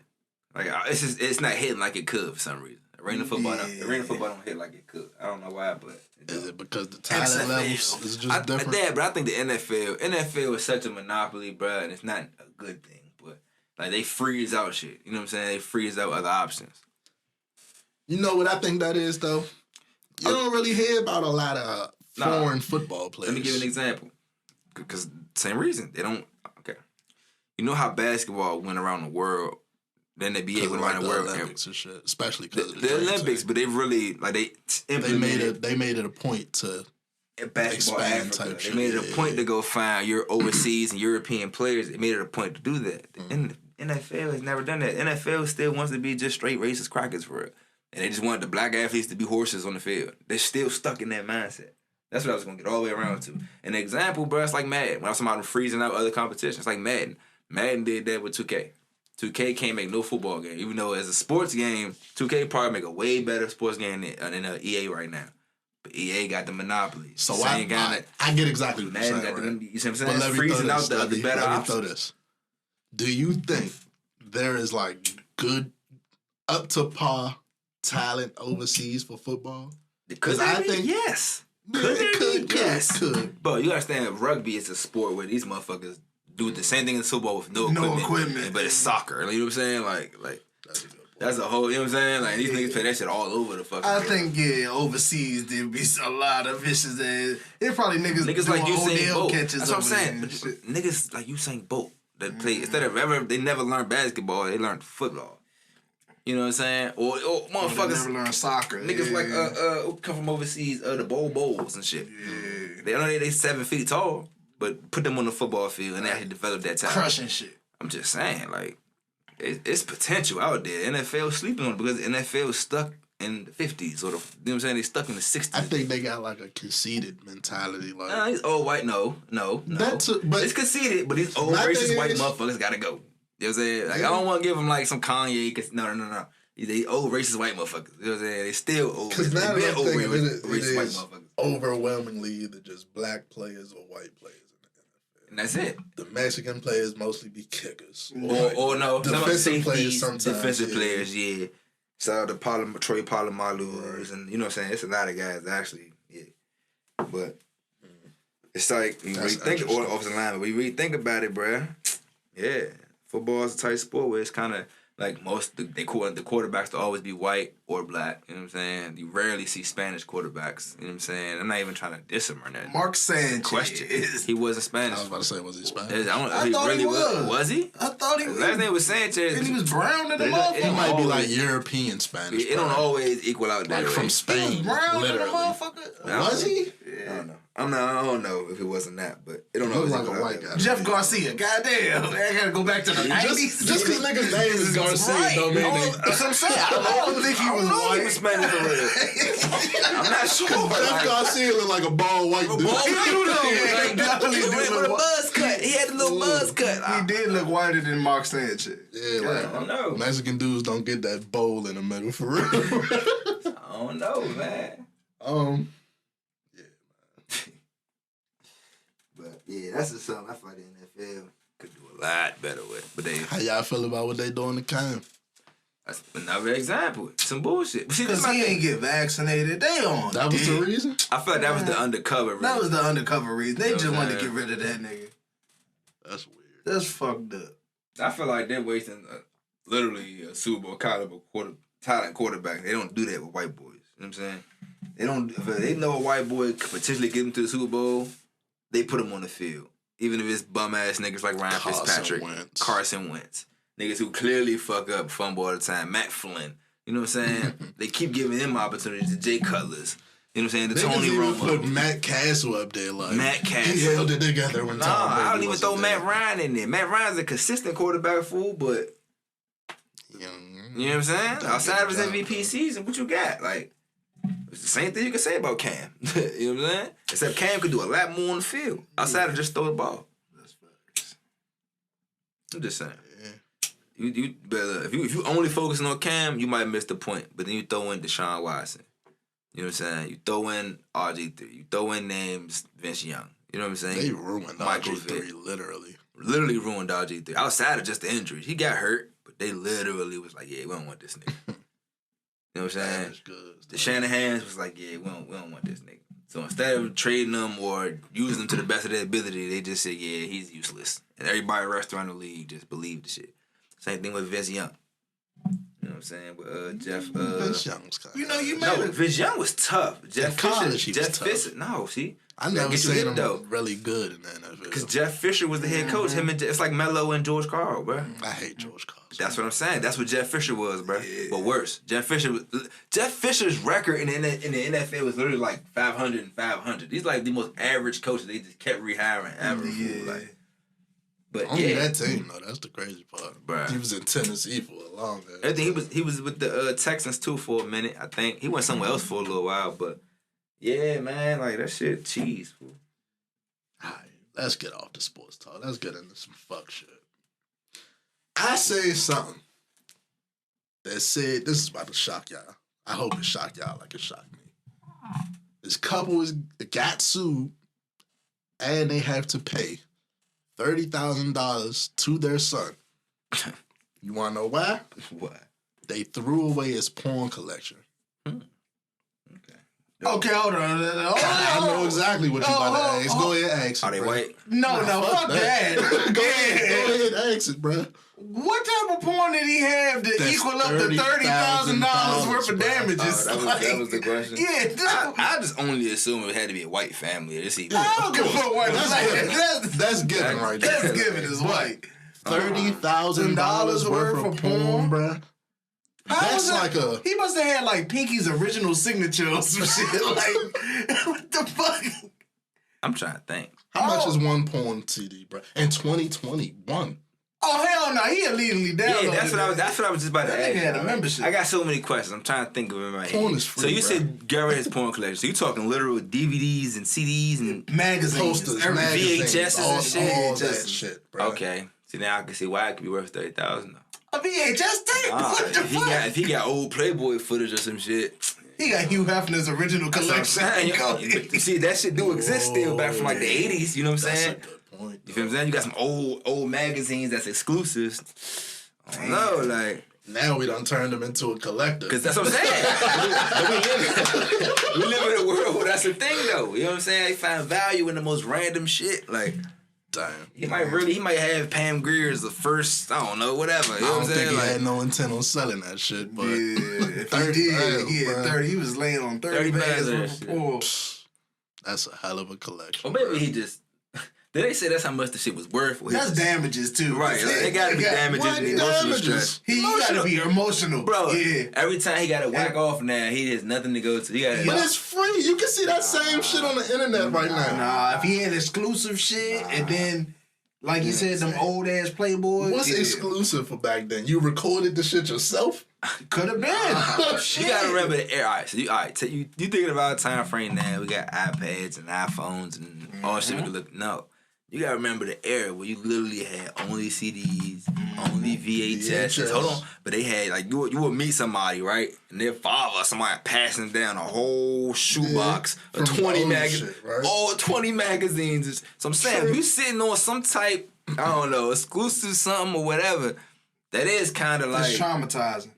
Like it's not hitting like it could for some reason. Arena football don't hit like it could. I don't know why, but is it because the talent levels is just different? Yeah, but I think the NFL is such a monopoly, bro, and it's not a good thing. But like they freeze out shit. You know what I'm saying? They freeze out other options. You know what I think that is though? You don't really hear about a lot of foreign football players. Let me give you an example. Because same reason they don't. Okay, you know how basketball went around the world. Then the NBA went around the world, Olympics and shit, especially because the Olympics. But they really they made it a point to expand type shit. They made it a point to go find your overseas and European players. They made it a point to do that. And the NFL has never done that. NFL still wants to be just straight racist crackers for it, and they just want the black athletes to be horses on the field. They're still stuck in that mindset. That's what I was gonna get all the way around to. An example, bro, it's like Madden. When I was talking about freezing out other competitions, it's like Madden. Madden did that with 2K. 2K can't make no football game. Even though as a sports game, 2K probably make a way better sports game than EA right now. But EA got the monopoly. So I get exactly what you're saying, right? You see what I'm saying? Freezing out the better options. Do you think there is like good, up to par talent overseas for football? Because I think yes. Could. But you understand, rugby is a sport where these motherfuckers do the same thing in football with no equipment. But it's soccer. Like, you know what I'm saying? Like that's a whole, you know what I'm saying? Like, these niggas play that shit all over the fucking I think, overseas there'd be a lot of vicious ass. It probably niggas like Usain Bolt. Catches. That's what I'm saying. Niggas like Usain Bolt that play, instead of they never learned basketball, they learned football. You know what I'm saying? Or motherfuckers never learned soccer. Niggas like who come from overseas, the Bowls and shit. Yeah. They know they 7 feet tall. But put them on the football field and they actually develop that talent. Crushing shit. I'm just saying, like, it's potential out there. NFL sleeping on it because the NFL is stuck in the 50s. Or you know what I'm saying? They stuck in the 60s. I think they got like a conceited mentality. Like, nah, he's old white. No. But it's conceited, but these old racist white motherfuckers gotta go. You know what I'm saying? Like, I don't want to give them like some Kanye. Cause no. They old racist white motherfuckers. You know what I'm saying? They still old. Because now they're old racist white motherfuckers. Overwhelmingly either just black players or white players. And that's it. The Mexican players mostly be kickers. Or no, defensive players sometimes. Defensive players, yeah. Shout out to Troy Polamalu, and you know what I'm saying? It's a lot of guys actually, yeah. But it's like, when you really think of offensive lineman, when you really think about it, bruh, yeah. Football is a tight sport where it's kind of like the quarterbacks to always be white or black. You know what I'm saying? You rarely see Spanish quarterbacks. You know what I'm saying? I'm not even trying to diss him or nothing. Mark Sanchez. Question. He wasn't Spanish. I was about to say, was he Spanish? I thought he was. Was he? I thought he was. His last name was Sanchez. And he was brown in the motherfucker. He might be like European Spanish. It don't always equal out that way. From Spain. He was brown in the motherfucker. Was he? Yeah. I don't know. I don't know if it wasn't that, but it don't know. Look like a white guy. Jeff Garcia. Goddamn. I gotta go back to the 90s. Just because nigga's name is Garcia don't mean That's what I'm saying. I don't think he was white. He was Spanish for real. I'm not sure. Jeff Garcia looked like a bald white dude. With a buzz cut. He had a little buzz cut. He did look whiter than Mark Sanchez. Yeah, like, I don't know. Mexican dudes don't get that bowl in the middle for real. I don't know, man. But yeah, that's just something I feel like the NFL could do a lot better with. But how y'all feel about what they doing in Cam? That's another example. Some bullshit. Because he ain't get vaccinated. They on. That was the reason? I feel like that was the undercover reason. That was the undercover reason. They just wanted to get rid of that nigga. That's weird. That's fucked up. I feel like they're wasting literally a Super Bowl caliber talent quarterback. They don't do that with white boys. You know what I'm saying? They don't. If they know a white boy could potentially get him to the Super Bowl, they put him on the field. Even if it's bum ass niggas like Ryan Fitzpatrick, Carson Wentz. Niggas who clearly fuck up, fumble all the time. Matt Flynn. You know what I'm saying? They keep giving him opportunities. The Jay Cutlers. You know what I'm saying? The Tony Romo. Put Matt Castle up there. Like, Matt Castle. He held it together when Tom Brady I don't even throw there. Matt Ryan in there. Matt Ryan's a consistent quarterback fool, but you know what I'm saying? Outside of his MVP season, what you got? Like, it's the same thing you can say about Cam. You know what I'm saying? Except Cam could do a lot more on the field outside of just throw the ball. That's facts. I'm just saying. You better if you only focusing on Cam, you might miss the point. But then you throw in Deshaun Watson. You know what I'm saying? You throw in RG3. You throw in names Vince Young. You know what I'm saying? They ruined RG3 literally. Literally ruined RG3. Outside of just the injuries. He got hurt, but they literally was like, yeah, we don't want this nigga. You know what I'm saying? That's good. The Shanahans was like, yeah, we don't want this nigga. So instead of trading them or using them to the best of their ability, they just said, yeah, he's useless. And everybody around the league just believed the shit. Same thing with Vince Young. You know what I'm saying? With Jeff. Vince Young was kind of. Vince Young was tough. Jeff Fisher. No, see? I never seen him really good in the NFL. Because Jeff Fisher was the head coach. It's like Melo and George Karl, bro. I hate George Karl. That's what I'm saying. That's what Jeff Fisher was, bro. Yeah. But worse. Jeff Fisher's record in the NFL was literally like 500 and 500. He's like the most average coach. They just kept rehiring ever. Yeah. Like, but only that team though. That's the crazy part. Bruh. He was in Tennessee for a long time. I think he was with the Texans too for a minute. I think he went somewhere else for a little while. But yeah, man, like that shit cheese. Fool. All right, let's get off the sports talk. Let's get into some fuck shit. I say something that said this is about to shock y'all. I hope it shocked y'all like it shocked me. This couple got sued, and they have to pay $30,000 to their son. You want to know why? Why? They threw away his porn collection. Okay, hold on. I know exactly what you about to ask. Go ahead and ask it. Are they white? No, fuck that. Go ahead and ask it, bro. What type of porn did he have to equal up to $30,000 worth of damages? That was the question. Yeah, I just only assume it had to be a white family. I don't give a fuck what that's given right there. That's given is white. $30,000 worth of porn, bro. That's like he must have had like Pinky's original signature or some shit. Like, what the fuck? I'm trying to think. How much is one porn CD, bro? In 2021. Oh hell no, he illegally downloaded. Yeah, that's what I was just about to ask. Had a membership. I got so many questions. I'm trying to think of it in my head. Porn is free. So you said Garrett has porn collection. So you talking literal DVDs and CDs and magazines, posters, VHS and shit. All that shit, bro. Okay. See now I can see why it could be worth $30,000. A VHS tape? What the fuck? If he got old Playboy footage or some shit. He got Hugh Hefner's original collection. See, that shit do exist still back from like the 80s, you know what I'm saying? That's a good point. You feel what I'm saying? You got some old magazines that's exclusives. I don't know, like. Now we done turned them into a collector. Because that's what I'm saying. we live in a world where that's the thing, though. You know what I'm saying? They find value in the most random shit. Like, damn. He might have Pam Greer's the first, I don't know, whatever. You know what I'm saying? I don't think he had no intent on selling that shit, but yeah, 30. He was laying on 30 bags worth of porn. That's a hell of a collection. Or maybe he just Did they say that's how much the shit was worth? That's damages too, right? Like, they gotta be damages and emotional stress. He gotta be emotional, bro. Yeah. Every time he gotta whack off now, he has nothing to go to. But it's free. You can see that same shit on the internet right now. Nah, if he had exclusive shit and then. Like you said, them old ass Playboys. What's exclusive for back then? You recorded the shit yourself? Could have been. You gotta remember the era. All right, so you thinking about a time frame now? We got iPads and iPhones and all shit we can look. No, you gotta remember the era where you literally had only CDs, only VHS. Hold on, but they had like you would meet somebody, right? And their father, somebody passing down a whole shoebox of 20 magazines, right? All 20 magazines. So I'm saying, if you sitting on some type, I don't know, exclusive something or whatever, that is kind of like it's traumatizing.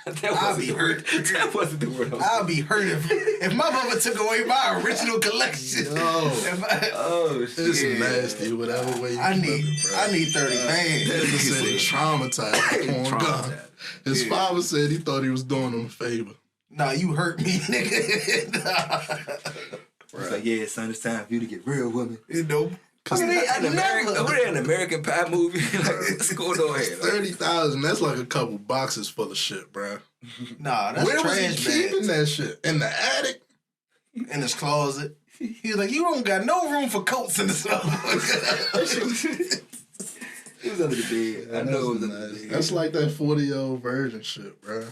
I'll be hurt. That wasn't the word. I'll be hurt if my mother took away my original collection. Oh, shit. It's nasty. Whatever way you I need 30 bands. He said he traumatized. His father said he thought he was doing him a favor. Nah, you hurt me, nigga. It's like, yeah, son, it's time for you to get real with me. You know. We're in an American Pie movie. Like, what's going on here? 30,000. That's like a couple boxes full of shit, bro. Nah, that's where trash. Was he keeping that shit? In the attic? In his closet. He was like, you don't got no room for coats in this motherfucker. He was under the bed. Yeah, I know it was under the bed. That's like that 40-year-old virgin shit, bro.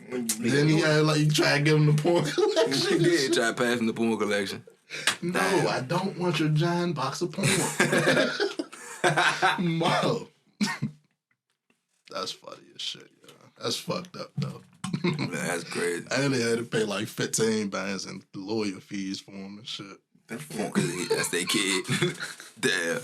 Then he had like, you try to give him the porn collection. He did try to pass him the porn collection. No, I don't want your giant box of porn. Mo. That's funny as shit, yo. That's fucked up, though. Man, that's crazy. I only had to pay like 15 bands in lawyer fees for him and shit. That's their kid. Damn.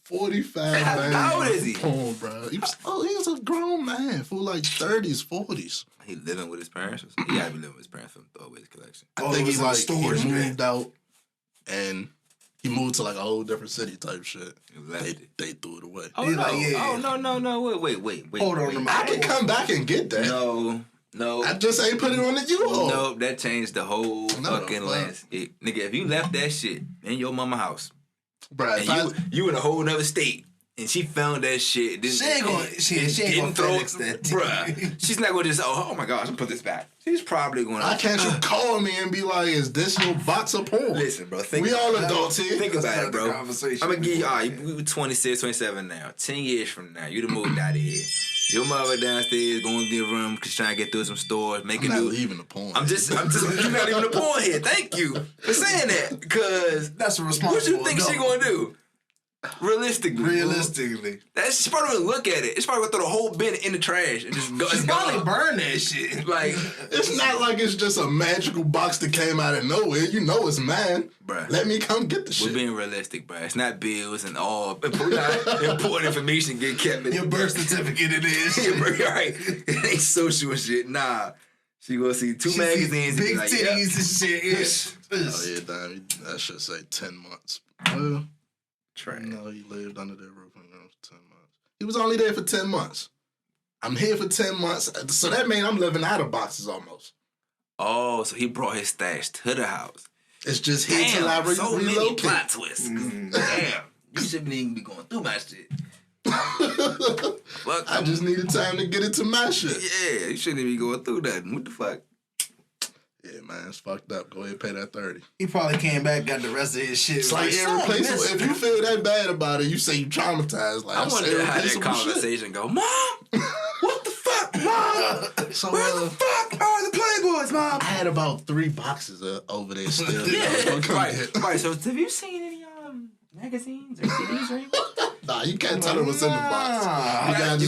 45 bands. How old is he? Porn, bro. He was a grown man for like 30s, 40s. He living with his parents? Or something? He gotta be living with his parents for him to throw away his collection. I think he moved out and he moved to like a whole different city type shit. They threw it away. Oh, no. Like, yeah. Oh, no. Wait. Hold on. I can come back and get that. No. I just ain't put it on the U-Haul. No, that changed the whole fucking landscape. Nigga, if you left that shit in your mama house, bruh, and you in a whole nother state, and she found that shit. She ain't gonna throw it. Bruh, she's not gonna just, oh my gosh, I'm gonna put this back. She's probably gonna. Why can't you call me and be like, is this your box of porn? Listen, bro. We all adults here. Think about it, bro. I'm gonna give you, we were 26, 27 now. 10 years from now, you'd have moved out of here. Your mother downstairs going to the room because trying to get through some stores, making I'm not new. leaving the porn. I'm just. You're not leaving the porn here. Thank you for saying that. Because that's a responsible. What you think she gonna do? Realistically, she's probably gonna look at it. She's probably gonna throw the whole bin in the trash and just go. She's probably burn that shit. Like, it's not like it's just a magical box that came out of nowhere. You know it's mine, bruh. Let me come get the shit. We're being realistic, bruh. It's not bills and all important information get kept in your birth certificate. It is right. It ain't social and shit. Nah, she gonna see two magazines, big and like, titties and shit. Oh yeah, damn. That should say 10 months. Well. No, he lived under their roof for 10 months. He was only there for 10 months. I'm here for 10 months, so that means I'm living out of boxes almost. Oh, so he brought his stash to the house. It's just here till I relocate. Many plot twists. Damn, you shouldn't even be going through my shit. I just needed time to get into my shit. Yeah, you shouldn't even be going through that. What the fuck? Yeah, man, it's fucked up. Go ahead and pay that 30. He probably came back, got the rest of his shit. It's like irreplaceable. If you feel that bad about it, you say you traumatized. Like, I wonder how that conversation go. Mom, what the fuck, Mom? So, where the fuck are the Playboys, Mom? I had about 3 boxes over there still. Right. So have you seen any magazines or CDs or anything? Nah, you can't tell her what's in the box.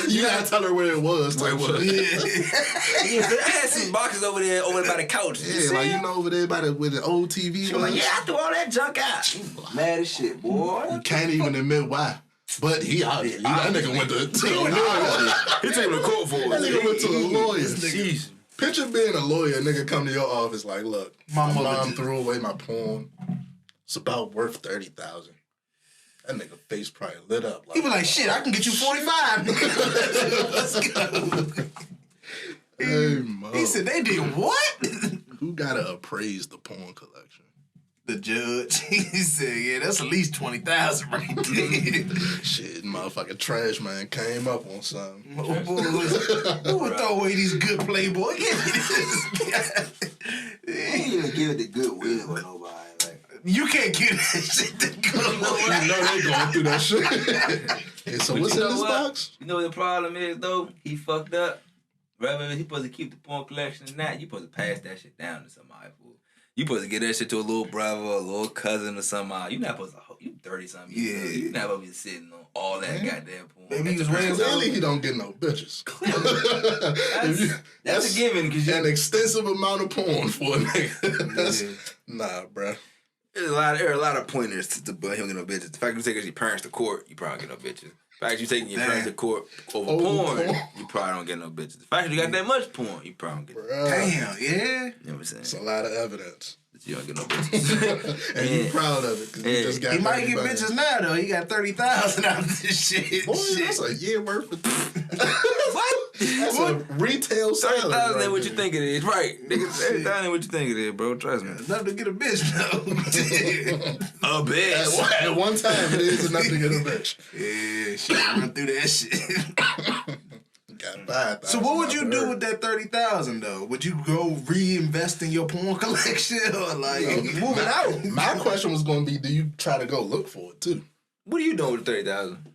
You gotta tell her where it was. Where it was. Yeah, I had some boxes over there by the couch. Yeah, like you know over there where the old TV was. Like, yeah, I threw all that junk out. Mad as shit, boy. You can't even admit why. But that nigga went to a lawyer. He taking a court for it. That nigga went to a lawyer. Picture being a lawyer, nigga come to your office like, look, my mom threw away my porn. It's about worth 30,000. That nigga face probably lit up. He was like, shit, I can get you 45. Let's go. Hey, Mo. He said, they did what? Who gotta appraise the porn collection? The judge, he said, yeah, that's at least 20,000 right there. Shit, motherfucking trash man came up on something. Who would throw away these good Playboy? Give me this. You ain't even give it the goodwill or nobody. Like, you can't give that shit to Goodwill. You know they going through that shit. Hey, so what's in this box? You know what the problem is, though? He fucked up. Rather than he supposed to keep the porn collection and that, you supposed to pass that shit down to somebody, fool. You supposed to get that shit to a little brother or a little cousin or somebody. You not supposed to. You 30-something. Yeah. You not supposed to be sitting on all that goddamn porn. Maybe he was raised Clearly he don't get no bitches. That's a given. Cause an extensive amount of porn for a nigga. Nah, bruh. There are a lot of pointers to but he don't get no bitches. The fact you taking your parents to court, you probably get no bitches. The fact you taking your parents to court over porn, you probably don't get no bitches. The fact you got that much porn, you probably don't get no bitches. Damn, yeah. You know what I'm saying? It's a lot of evidence. That you don't get no bitches. And you proud of it, because you just got He might get bands. bitches now, though. He got 30,000 out of this shit. Boy, that's a year worth of... What? That's a retail salary. 30,000 right ain't what you there. think it is. Right. Nigga, 30,000 ain't what you think it is, bro. Trust me. Enough to get a bitch, though. A bitch. At one time, it is enough to get a bitch. Yeah, shit, run through that shit. Got 5,000. So what would you do with that 30,000 though? Would you go reinvest in your porn collection or like move it out? My question was going to be, do you try to go look for it too? What are you doing with 30,000?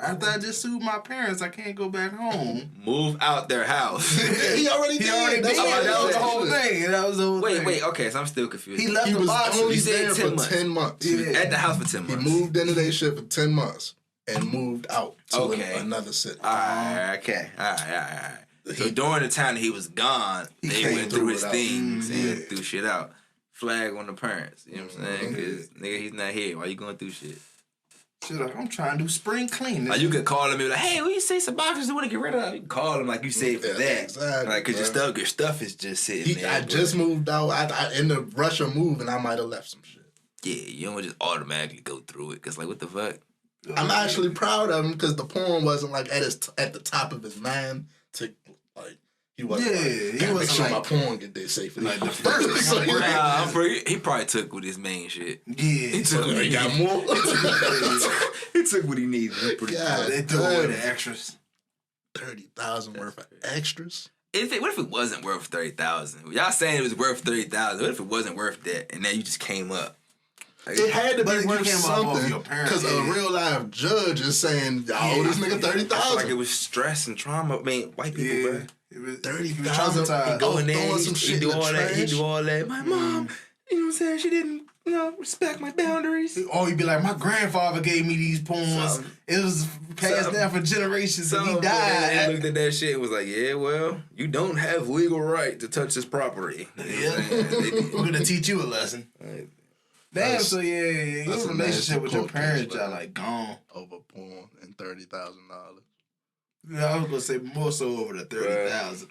After I just sued my parents, I can't go back home. Move out their house. Yeah, he already did. That's that was the whole shit. thing. That was the whole thing. Wait, okay, so I'm still confused. He left He the was box. only You said there 10 for months. 10 months. Yeah. At the house for 10 He months. moved into their shit for 10 months and moved out to another city. Alright, okay. Alright. So during the time that he was gone, they went through his things and threw shit out. Flag on the parents. You know what I'm saying? Because, nigga, he's not here. Why you going through shit? Shit, like, I'm trying to do spring cleaning. Like, you could call him and be like, hey, will you say some boxes you want to get rid of? You can call him like you say for that. Exactly. Like, because your stuff is just sitting there. I just moved out. I in the rush of moving, I might have left some shit. Yeah, you don't just automatically go through it. Because, like, what the fuck? I'm actually proud of him because the porn wasn't like at the top of his mind to like he wasn't. Yeah, like, he wasn't make sure like- my porn get there safely. Like the first thing I'm Nah, he probably took with his main shit. Yeah. He took what he he got needed. more. He took what he needed. I'm pretty God. sure. They threw away the extras. 30,000 worth of extras. What if it wasn't worth 30,000? Y'all saying it was worth 30,000. What if it wasn't worth that and then you just came up? Like, It had to But be you worth came off of something your parents, because a real life judge is saying, "Y'all owe this nigga I feel like it 30,000." was stress and trauma. I mean, white people, bro. It was 30,000. traumatized. Go in there, throwing he, some he shit do in the all that. He trash. do all that. My mom, you know what I'm saying? She didn't, respect my boundaries. Or he'd be like, my grandfather gave me these poems. It was passed down for generations and he He died. looked at that shit and was like, yeah, well, you don't have legal right to touch this property. Yeah. We're going to teach you a lesson. Damn, so yeah, that's your a relationship nasty with your court case, parents, y'all man. like gone. Over porn and $30,000. Yeah, I was gonna say more so over the 30,000.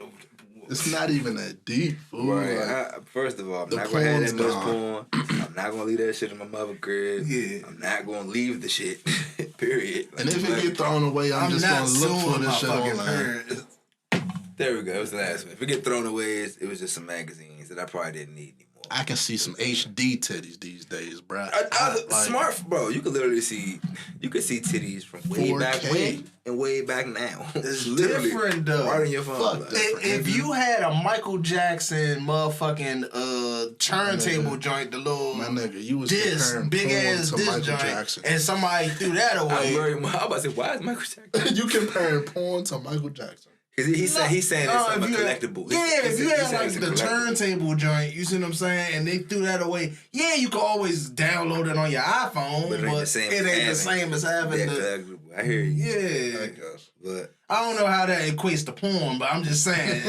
It's not even that deep, fool. Right. Like, First of all, I'm the not going to have that porn's much porn. I'm not going to leave that shit in my mother crib. Yeah. I'm not going to leave the shit. Period. and if it get thrown away, I'm just not gonna look for suing this my shit fucking online. parents. There we go. It was the last one. If it get thrown away, it was just some magazines that I probably didn't need anymore. I can see some HD titties these days, bro. Smart, bro. You could literally see titties from way 4K. back when and way back now. It's literally different, though. right in your phone. Fuck like, that. If you had a Michael Jackson motherfucking turntable joint, the little My nigga, you was disc, comparing big porn ass to disc Michael joint, Jackson. and somebody threw that I'm away. about to say, why is Michael Jackson? You comparing porn to Michael Jackson. Because he's saying No, it's a if you had- collectible. Yeah, if you He had said like it's a the collectible. turntable joint, you see what I'm saying, and they threw that away. Yeah, you can always download it on your iPhone, but But it ain't the same it as ain't the having same as having Yeah, the. collectible. I hear you. Yeah, I guess. But I don't know how that equates to porn, but I'm just saying.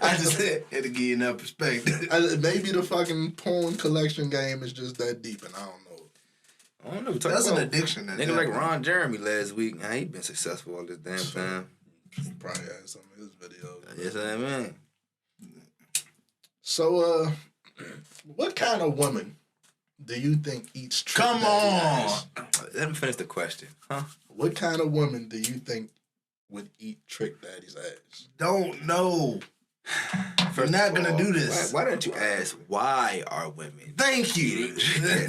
I just had to give you enough perspective. Maybe the fucking porn collection game is just that deep, and I don't know. I don't know. We talking That's an about addiction. nigga like Ron Jeremy last week. He been successful all this damn time. Probably had some of his videos. Yes, I mean. So, what kind of woman do you think eats Trick Come Daddy on. ass? Let me finish the question, huh? What kind of woman do you think would eat Trick Daddy's ass? Don't know. We're not gonna do this. Why don't you ask why are women? Thank you.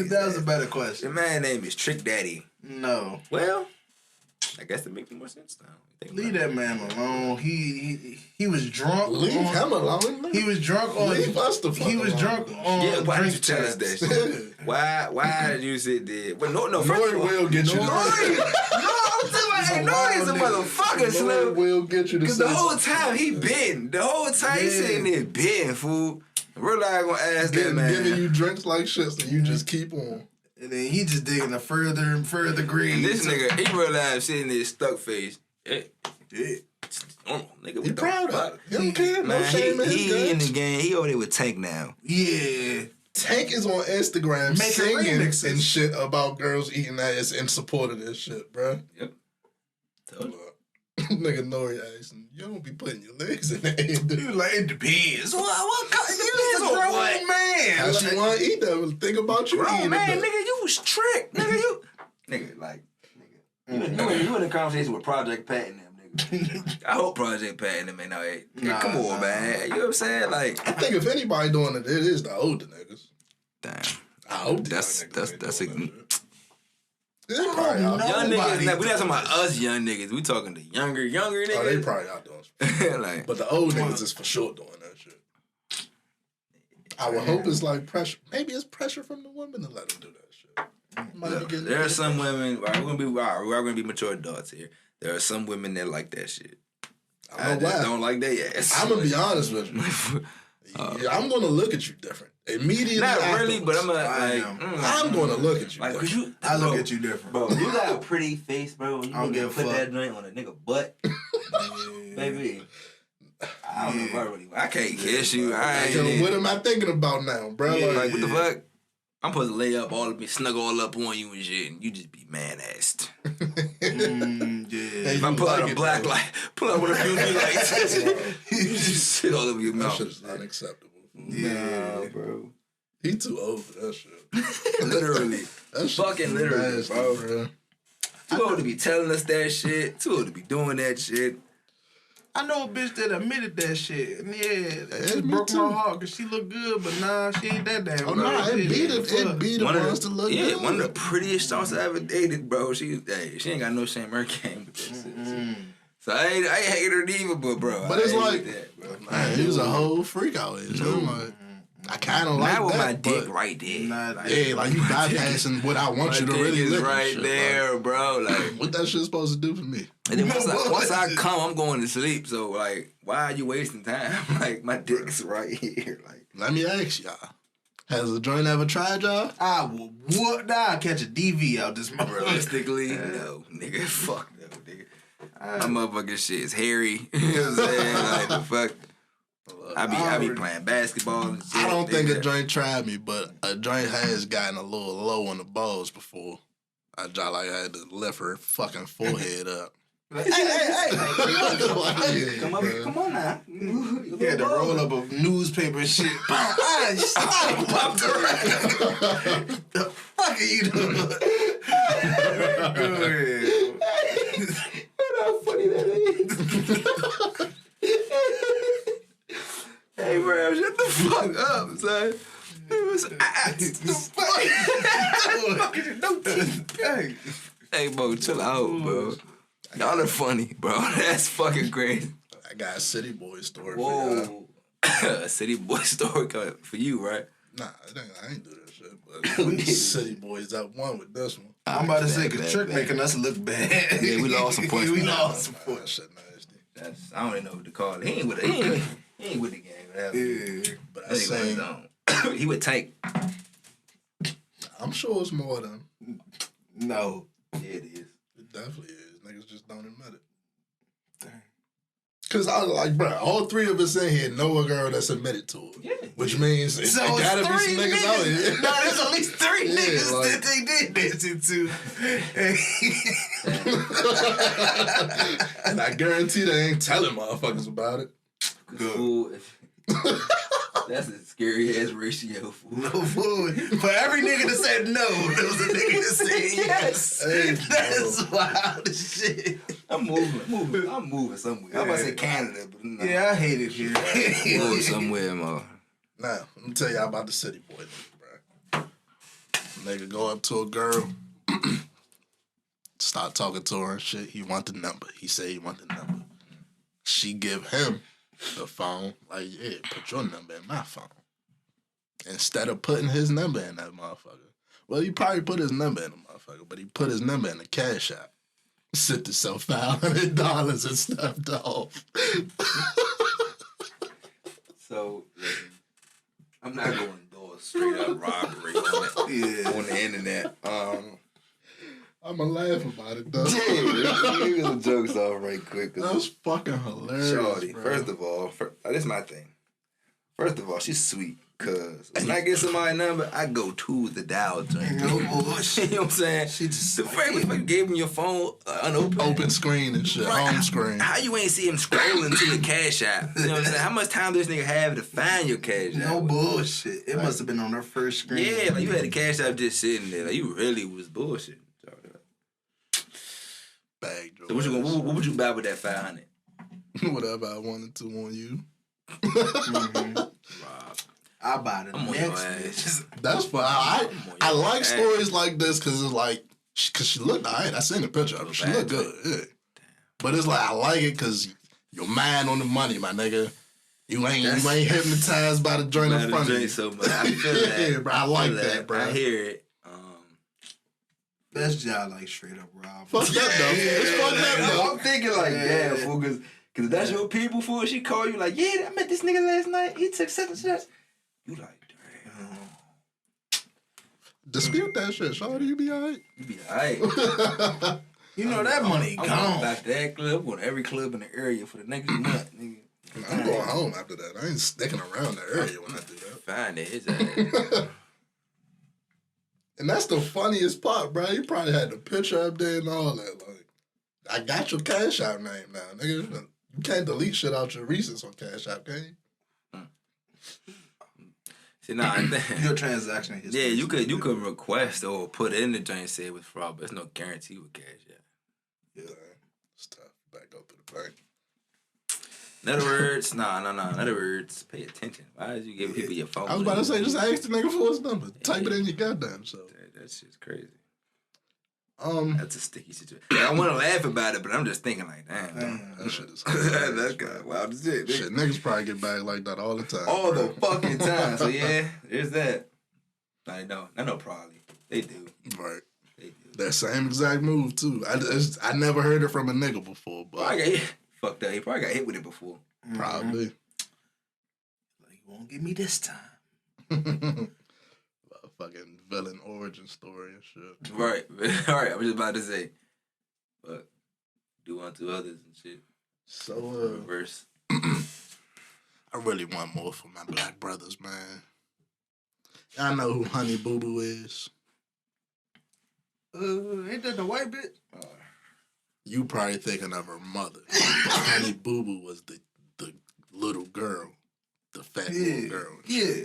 That was a better question. The man's name is Trick Daddy. No. Well, I guess it makes more sense now. Leave that man alone. He was drunk. Leave him alone. He was drunk on. Leave us the fuck He was drunk on. Yeah, why did you drink tell us taps. that shit? Why did you sit there? Well, no. Nori will get you. No, I'm telling you, Nori's a motherfucker, Slim. Nori will get you to Because the whole time he been. The whole time he sitting there been, fool. Real life gonna ask that man. Giving you drinks like shit, so you just keep on. And then he just digging a further and further grave. And this nigga, he real life sitting there stuck face. Normal, nigga. He proud of it. He don't care. No Man, shame in his he in game. the game. He over there with Tank now. Yeah. Tank is on Instagram Making singing remixes. and shit about girls eating ass in support of this shit, bro. Yep. Told you. Nigga Nori asking, you don't be putting your legs in the air, dude. He was like, it depends. What kind You is a is a grown what? man? How she want to eat that? Think about you Bro, eating man, it. nigga, you was tricked. Nigga, you. Nigga, like, nigga. You in a conversation with Project Pat and them, nigga. I hope Project Pat and them ain't out here. Come on, man. You know what I'm saying? Like, I think if anybody doing it, it is the older niggas. damn. I hope That's a. They probably out. Young niggas, Nobody we not talking about us young niggas. We talking to younger niggas. Oh, they probably out doing shit. Like, But the old niggas is for sure doing that shit. I would hope it's like pressure. Maybe it's pressure from the women to let them do that shit. Might be getting there are some women. We're gonna be mature adults here. There are some women that like that shit. I just don't like that ass. I'm gonna be honest with you. I'm gonna look at you different immediately. Not really, afterwards. but I'm I'm gonna look at you. like, different. cause you. I look at you different. Bro, you got a pretty face, bro. You I don't need to give a put fuck. that joint on a nigga butt, baby. I don't know if I really. I can't kiss you. I Yo, ain't. what am I thinking about now, bro? Like, what the fuck? I'm supposed to lay up all of me, snuggle all up on you and shit, and you just be man-assed. Hey, If I you pull out like a it, black though. light, pull out one of the UV lights, you just sit all over your That mouth. shit is unacceptable. Nah, bro. He too old for that shit. Literally. That shit Fucking literally, nasty, bro. Too old to be telling us that shit. Too old to be doing that shit. I know a bitch that admitted that shit. And it me broke too. my heart because she looked good, but nah, she ain't that damn Oh, good. nah, it be the One of ones to look yeah, good. one of the prettiest shots I ever dated, bro. She ain't got no shame in her game with that shit. So I ain't hate her neither, but bro. But it's I ain't like, with that, bro. man, he was a whole freak out here. So I'm like, I kind of like Not with that. my dick but right there. yeah, like you bypassing what I want you to My dick really is lick. and right shit, there, like, bro. Like, what that shit supposed to do for me? and then once I come, I'm going to sleep. So like, why are you wasting time? Like, my dick's right here. Like, Let me ask y'all. Has a joint ever tried y'all? I will whoop. Nah, I catch a DV out this motherfucker. realistically, no, nigga, fuck no, nigga. My motherfucking shit is hairy. You know what I'm saying? Like, the fuck. I be playing basketball and shit. I don't think nigga. a joint tried me, but a joint has gotten a little low on the balls before. I just like had to lift her fucking forehead up. Hey. Come on now. He had to roll up a newspaper and shit. Stop! Popped around. The fuck are you doing? Go ahead. How funny that is. Hey, bro, shut the fuck up, son. It was Hey, bro, chill out, bro. Y'all are funny, bro. That's fucking crazy. I got a city boy story for y'all. Whoa. A city boy story coming for you, right? Nah, I ain't do that shit, but city boys up one with this one. I'm about to say, because Trick making us look bad. Yeah, we lost some points. We lost some That points. shit nasty. I don't even know what to call it. He ain't with the game. Yeah. But I He was seen, on. He would take. I'm sure it's more than. No. Yeah, it is. It definitely is. Niggas just don't admit it. Cause I was like, bro, all three of us in here know a girl that's admitted to it. Yeah. Which means it So gotta it's be some three niggas out here. No, there's at least three Yeah, niggas like- that they did that to. And I guarantee they ain't telling motherfuckers about it. Fool, that's a scary ass ratio. Fool. No fool. For every nigga that said no, there was a nigga that said yes. Hey, That's wild as shit. I'm moving somewhere. I'm about to say Canada, but no. Yeah, I hate it here. Moving somewhere, man. Now, let me tell y'all about the city boy nigga, bro. Nigga go up to a girl, start talking to her and shit. He want the number. He say he want the number. She give him the phone, like, yeah, put your number in my phone. Instead of putting his number in that motherfucker. Well, he probably put his number in the motherfucker, but he put his number in the cash app. Sent himself $500 and stuffed off. So, listen, I'm not going to do a straight up robbery on the internet. I'm gonna laugh about it though. Yeah, give me some jokes off right quick. That was fucking hilarious. Shorty, bro. first of all, this is my thing. First of all, she's sweet. Cause when I get somebody's number, I go to the dial joint. No bullshit. You know what I'm saying? She just the first you gave him your phone unopened. Open screen and shit, Right. home screen. How you ain't see him scrolling to the cash app? You know what I'm saying? How much time does this nigga have to find your cash app? No bullshit. It must have been on her first screen. Yeah, like you had the cash app just sitting there. Like you really was bullshit. Bag So what would you buy with that 500? Whatever I wanted to on you. Rob. I buy the I'm on next your bitch. ass. That's fine. I like stories like this because it's like, because she looked alright. I seen the picture of her. She looked good. Yeah. But it's like, I like it because your mind on the money, my nigga. You ain't hypnotized by the joint in front of you. So much. I feel that. Yeah, bro. I like that, bro. I hear it. That's just like straight up rob. Fuck that though. It's fucked up though. I'm thinking like, damn, fool, cause that's your people, fool. She call you like, yeah, I met this nigga last night. He took such and such. You like, damn. Dispute that shit, shawty. You be alright. You be alright. You know that money I'm gone. going back to that club, going to every club in the area for the next month, nigga. I'm going home after that. I ain't sticking around the area when I do that. Find it, his ass. And that's the funniest part, bro. You probably had the picture up there and all that. Like, I got your Cash App name now, nigga. You can't delete shit out your recents on Cash App, can you? See, nah, Your transaction history. yeah, you could request or put it in the joint say it was fraud, but there's no guarantee with Cash App. Yeah, it's tough. Back up to the bank. In other words, In other words, pay attention. Why did you give people your phone? I was about to say, just ask the nigga for his number. Type it in your goddamn self. That shit's crazy. That's a sticky situation. I want to laugh about it, but I'm just thinking like, damn. That shit is That's kind of wild as shit. Shit, niggas probably get back like that all the time. All the fucking time. So yeah, there's that. I know probably. They do. Right. They do. That same exact move too. I never heard it from a nigga before, but I got hit. Fucked up. He probably got hit with it before. Probably. Like, you won't get me this time. Fucking villain origin story and shit. Right. All right. I was just about to say. But do unto others and shit. So, reverse. I really want more for my black brothers, man. Y'all know who Honey Boo Boo is? Ain't that the white bitch? You probably thinking of her mother. Honey Boo Boo was the little girl, the fat little girl. Yeah.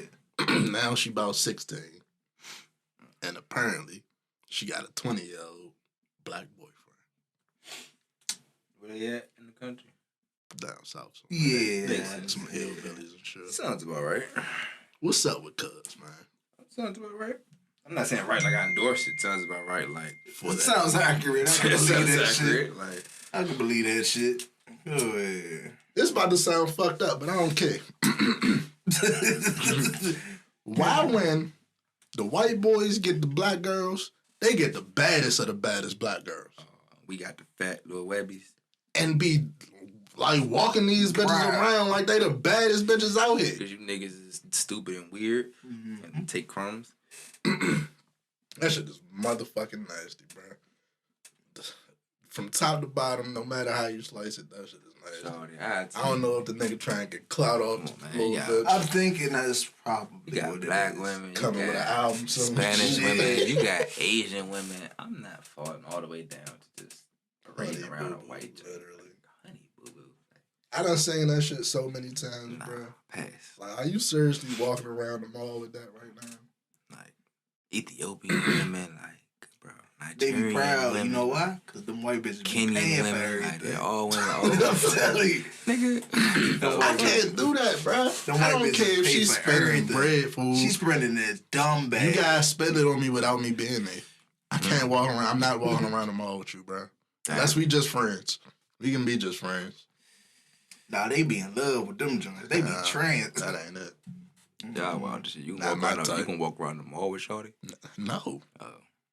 Now she about 16. And apparently, she got a 20-year-old black boyfriend. Where they at in the country? Down south. Yeah. Some hillbillies and shit. Sounds about right. What's up with cuz, man? Sounds about right. I'm not saying right like I endorse it. Sounds about right. Like It sounds accurate. I can it believe sounds that accurate. shit. Like I can believe that shit. Oh, yeah. It's about to sound fucked up, but I don't care. Why when the white boys get the black girls, they get the baddest of the baddest black girls. we got the fat little webbies. And be like walking these bitches around like they the baddest bitches out here. Because you niggas is stupid and weird and take crumbs. That shit is motherfucking nasty, bro. From top to bottom, no matter how you slice it, that shit is nasty. Sorry, I don't know if the nigga trying to get clout off man, the little bitch. I'm thinking that's probably You got what black it is. women, you Coming got with an album, Spanish women, you got Asian women. I'm not falling all the way down to just parading Honey around Boo a Boo, white chick. literally. Honey Boo Boo. I done seen that shit so many times, Nah, bro. pass. Like, are you seriously walking around the mall with that right now? Like Ethiopian women, like bro, They be proud. Women. You know why? Because them white bitches be paying for everything. Like all women. I'm telling you. Nigga. I can't do that, bro. I don't care if she's spending bread, fool. She's spending this dumb bag. You guys spend it on me without me being there. I can't walk around. I'm not walking around the mall with you, bro. Unless we just friends. We can be just friends. Nah, they be in love with them joints. They be trans. That ain't it. Yeah, well, shit. You can walk around the mall with shorty? No.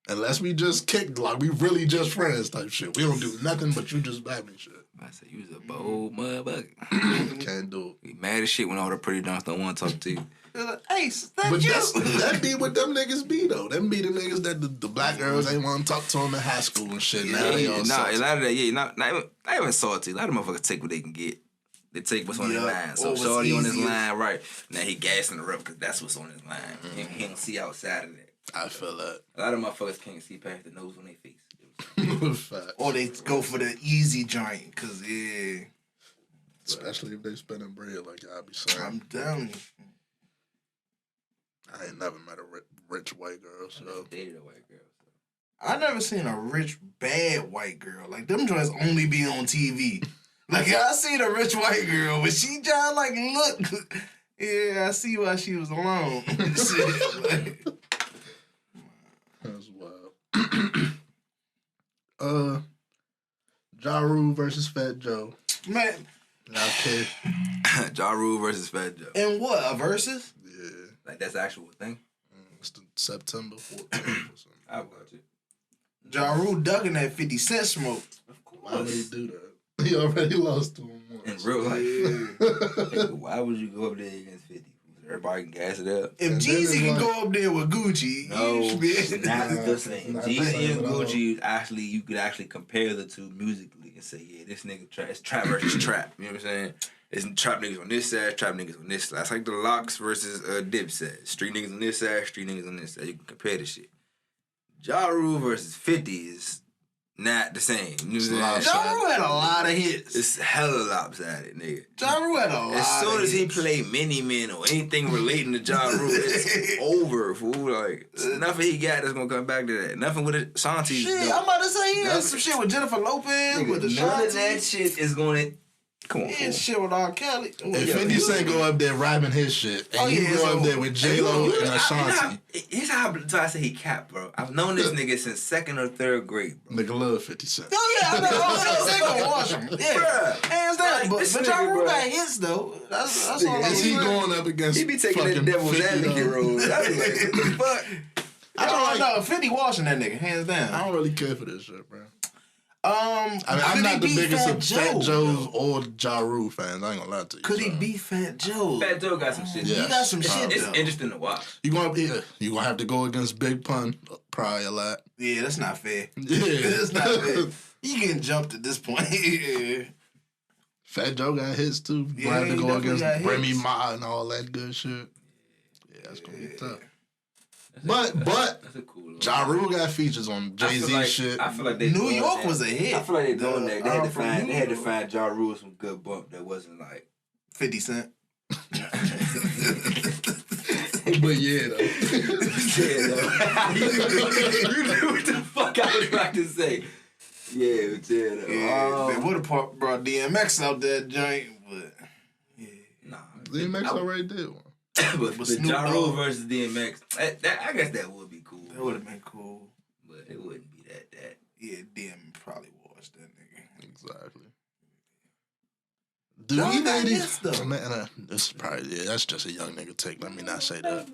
Unless we just kick, like we really just friends type shit. We don't do nothing but you just buy me shit. I said you was a bold motherfucker. Can't do it. You mad as shit when all the pretty dunks don't want to talk to you. Like, hey, that be what them niggas be though. Them be the niggas that the black girls ain't want to talk to them in high school and shit. Yeah, now they all salty. A lot of that, not even salty. A lot of motherfuckers take what they can get. They take what's on his line. So shorty on his line, right. Now he gassing her up because that's what's on his line. He don't see outside of that. I feel that. A lot of motherfuckers can't see past the nose on their face. Or they go for the easy joint, because, yeah. Especially if they spending bread like y'all be saying. I'm telling you. I ain't never met a rich white girl, so. I dated a white girl. So. I never seen a rich, bad white girl. Like, them joints only be on TV. Like, I seen a rich white girl, but she just, like, look. Yeah, I see why she was alone. Shit, like. That's wild. Ja Rule versus Fat Joe. Man. Okay. Ja Rule versus Fat Joe. And what, a versus? Yeah. Like, that's the actual thing? It's the September 14th or something. I'll watch it. Ja Rule ducking that 50 Cent smoke. Of course. Why would he do that? He already lost to him once. In real life. Yeah. Why would you go up there against 50? Everybody can gas it up. If Jeezy can go up there with Gucci, no, not the same. Jeezy and Gucci, actually, you could actually compare the two musically and say, yeah, this nigga it's trap versus trap. You know what I'm saying? It's trap niggas on this side, trap niggas on this side. It's like the Locks versus Dipset. Street niggas on this side, street niggas on this side. You can compare the shit. Ja Rule versus 50 is not the same. You know what I'm saying? Ja Rule had a lot of hits. It's hella lopsided, nigga. Ja Rule had a lot of hits. As soon as he played Mini Men or anything relating to Ja Rule, it's over, fool. Like, nothing he got that's gonna come back to that. Nothing with Ashanti. Shit, I'm about to say he had some shit with Jennifer Lopez, nigga, with Ashanti. None of that shit is gonna... Come on, he had shit with R. Kelly. If 50 Cent go up there rapping his shit, and you go up there with J-Lo and Ashanti. Here's how I say he capped, bro. I've known this nigga since 2nd or 3rd grade, bro. Nigga love 50 Cent. Oh, yeah, I know. They gonna watch him. Yeah. Bruh. Hands down. But Ja Rule got hits, though. That's all I'm saying. Is he going up against he be taking that devil's advocate role. That's like, what the fuck? I don't know. 50 washing that nigga, hands down. I don't really care for this shit, bro. I'm not the biggest of Fat Joe's or Ja Rule fans. I ain't gonna lie to you. Could he be Fat Joe? Fat Joe got some shit. Yeah. He got some shit. It's interesting to watch. You gonna have to go against Big Pun probably a lot. Yeah, that's not fair. Yeah, that's not fair. You getting jumped at this point. Yeah. Fat Joe got hits too. You gonna have to go against Remy Ma and all that good shit. Yeah, that's gonna be tough. But Ja Rule got features on Jay-Z shit. I feel like New York was a hit. I feel like they doing that. They had to find Ja Rule some good bump that wasn't like 50 Cent. But yeah though. You knew what the fuck I was about to say. Yeah, but yeah though. Yeah, they would have brought DMX out that joint, but yeah. Nah. DMX already did one. but Ja Rule versus DMX, I guess that would be cool. That would have been cool. But it wouldn't be that. Yeah, DM probably watched that nigga. Exactly. Do we know these? Man, this is probably, that's just a young nigga take. Let me not say that.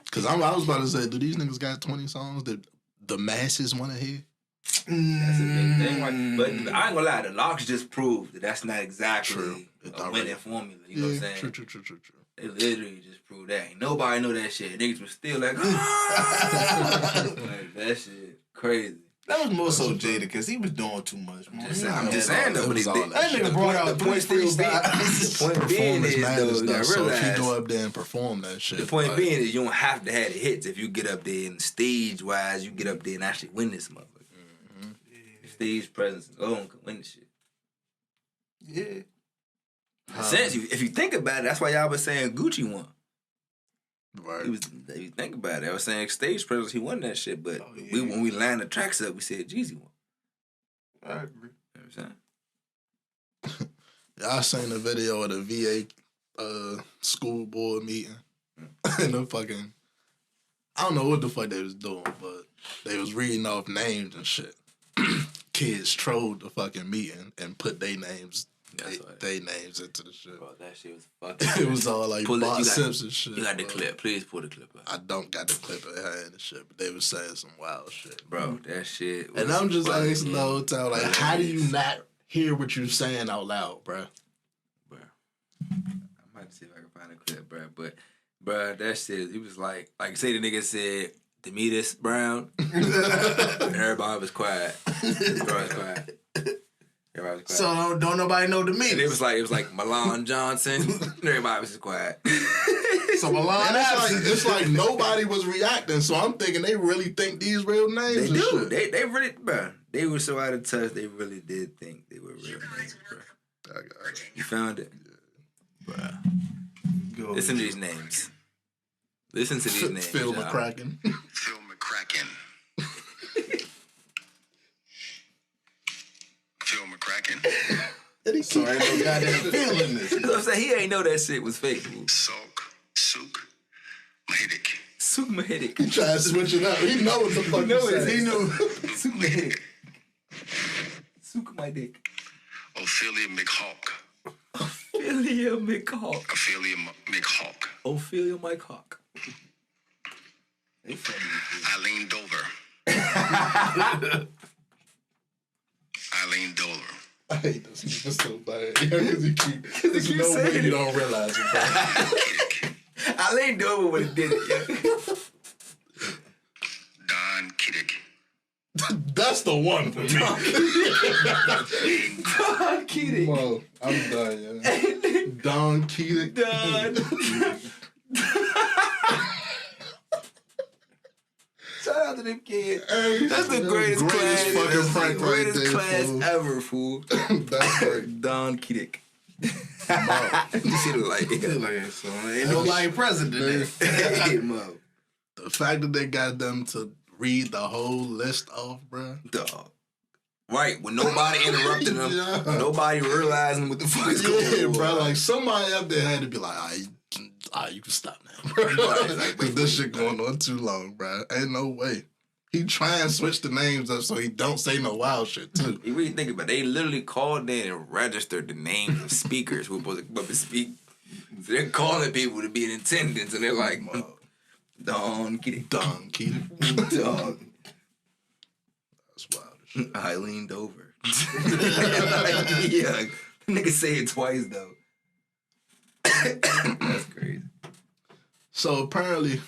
Because I was about to say, do these niggas got 20 songs that the masses want to hear? That's a big thing. But I ain't gonna lie, the Locks just proved that that's not exactly a winning formula. You know what I'm saying? True. They literally just proved that. Ain't nobody know that shit. Niggas was still like, like that shit crazy. That was more so Jada because he was doing too much. I'm just saying though. That nigga brought out the point still point being is though, so if you go up there and perform that shit. The point being is you don't have to have the hits. If you get up there and stage wise, you get up there and actually win this motherfucker. Stage presence alone can win the shit. Yeah. Since if you think about it, that's why y'all was saying Gucci won. Right. He was think about it. I was saying stage presence, he won that shit, but when we lined the tracks up, we said Jeezy won. I agree. You know what I'm saying? Y'all seen the video of the VA school board meeting and the fucking, I don't know what the fuck they was doing, but they was reading off names and shit. Kids trolled the fucking meeting and put their names into the shit. Bro, that shit was fucking. It was all like Bart Simpson shit. You got the clip. Please pull the clip up. I don't got the clip of her and the shit, but they was saying some wild shit. Bro, that shit was and I'm just asking the whole time, like, how do you not hear what you're saying out loud, bro? I might see if I can find a clip, bro. But, bro, that shit, he was like say the nigga said, Demetrius Brown, and everybody was quiet. Everybody was quiet. So don't nobody know Demetrius. And it was like Milan Johnson. Everybody was just quiet. So Milan, it's like nobody was reacting. So I'm thinking they really think these real names. They do. Shit. They really, bro. They were so out of touch. They really did think they were real names, bro. I got it. You found it, bro. Listen to these names. Listen to these names. Phil McCracken. Phil McCracken. Phil McCracken. So ain't no goddamn feeling this. That's what I'm saying. He ain't know that shit was fake. Souk Mahidik. Souk Mahidik. He tried to switch it up. He know what the fuck he knew. Souk Mahidik. Souk Mahidik. Ophelia McHawk. Ophelia McHawk. Ophelia McHawk. Ophelia McHawk. Eileen Dover. Eileen Dover. I hate this nigga so bad. There's no way you don't realize it, bro. Eileen Dover would have did it, yeah. Don Kiddick. That's the one for me. Don Keating. Whoa, I'm done, yeah. Don Keating. Don. Shout out to them kids. Hey, that's the greatest class. Fucking That's prank the greatest right there, class fool. ever, fool. That's great. Don Keating. You see the light. Ain't nobody president. The fact that they got them to read the whole list off, bro. Dog. Right, when nobody interrupted them, Yeah. nobody realizing what the fuck is going on. Yeah, bro. Like somebody up there had to be like, all right, you can stop now, bro. Cause this shit going on too long, bro. Ain't no way. He try and switch the names up so he don't say no wild shit too. You really think about it, they literally called in and registered the names of speakers who were supposed to come up and speak. So they're calling people to be in attendance, and they're like, Don Keating. Don Keating. Dog. That's wild as shit. Eileen Dover. Yeah, nigga say it twice though. That's crazy. So apparently,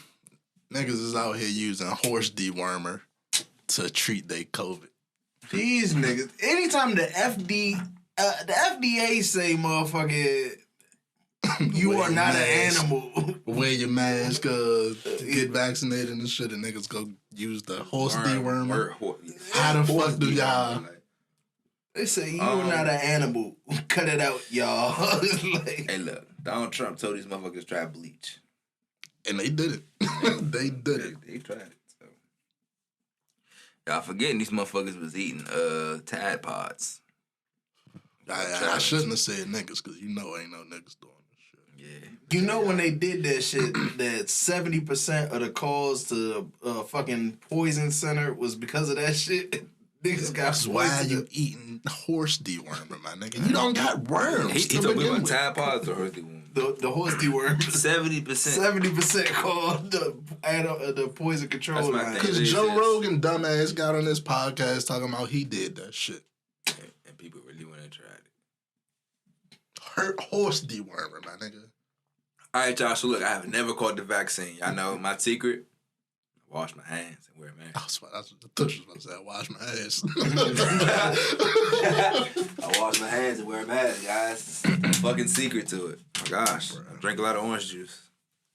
niggas is out here using horse dewormer to treat their COVID. These niggas. Anytime the FDA say, motherfucker, you are not an animal. Wear your mask, get vaccinated and shit, and niggas go use the horse dewormer. How the fuck do y'all? They say you are not an animal. Cut it out, y'all. Like, hey, look, Donald Trump told these motherfuckers try bleach. And they did it. They did it. They tried it. So. Y'all forgetting these motherfuckers was eating Tide Pods. I shouldn't have said niggas because you know ain't no niggas doing this shit. Yeah. You know when they did that shit, that 70% of the calls to fucking poison center was because of that shit. Niggas got That's why poisoned. you eating horse dewormer, my nigga. You don't got worms. He told me about Tide Pods or horse dewormer. The horse dewormer. 70%. 70% called the poison control line. Because Joe Rogan, dumbass, got on this podcast talking about he did that shit. And people really went and tried it. Hurt horse dewormer, my nigga. All right, y'all. So look, I have never caught the vaccine. Y'all know my secret. Wash my hands and wear a mask. That's what the touch was about to say. I wash my ass. I wash my hands and wear a mask, guys. It's a fucking secret to it. Oh my gosh. I drink a lot of orange juice.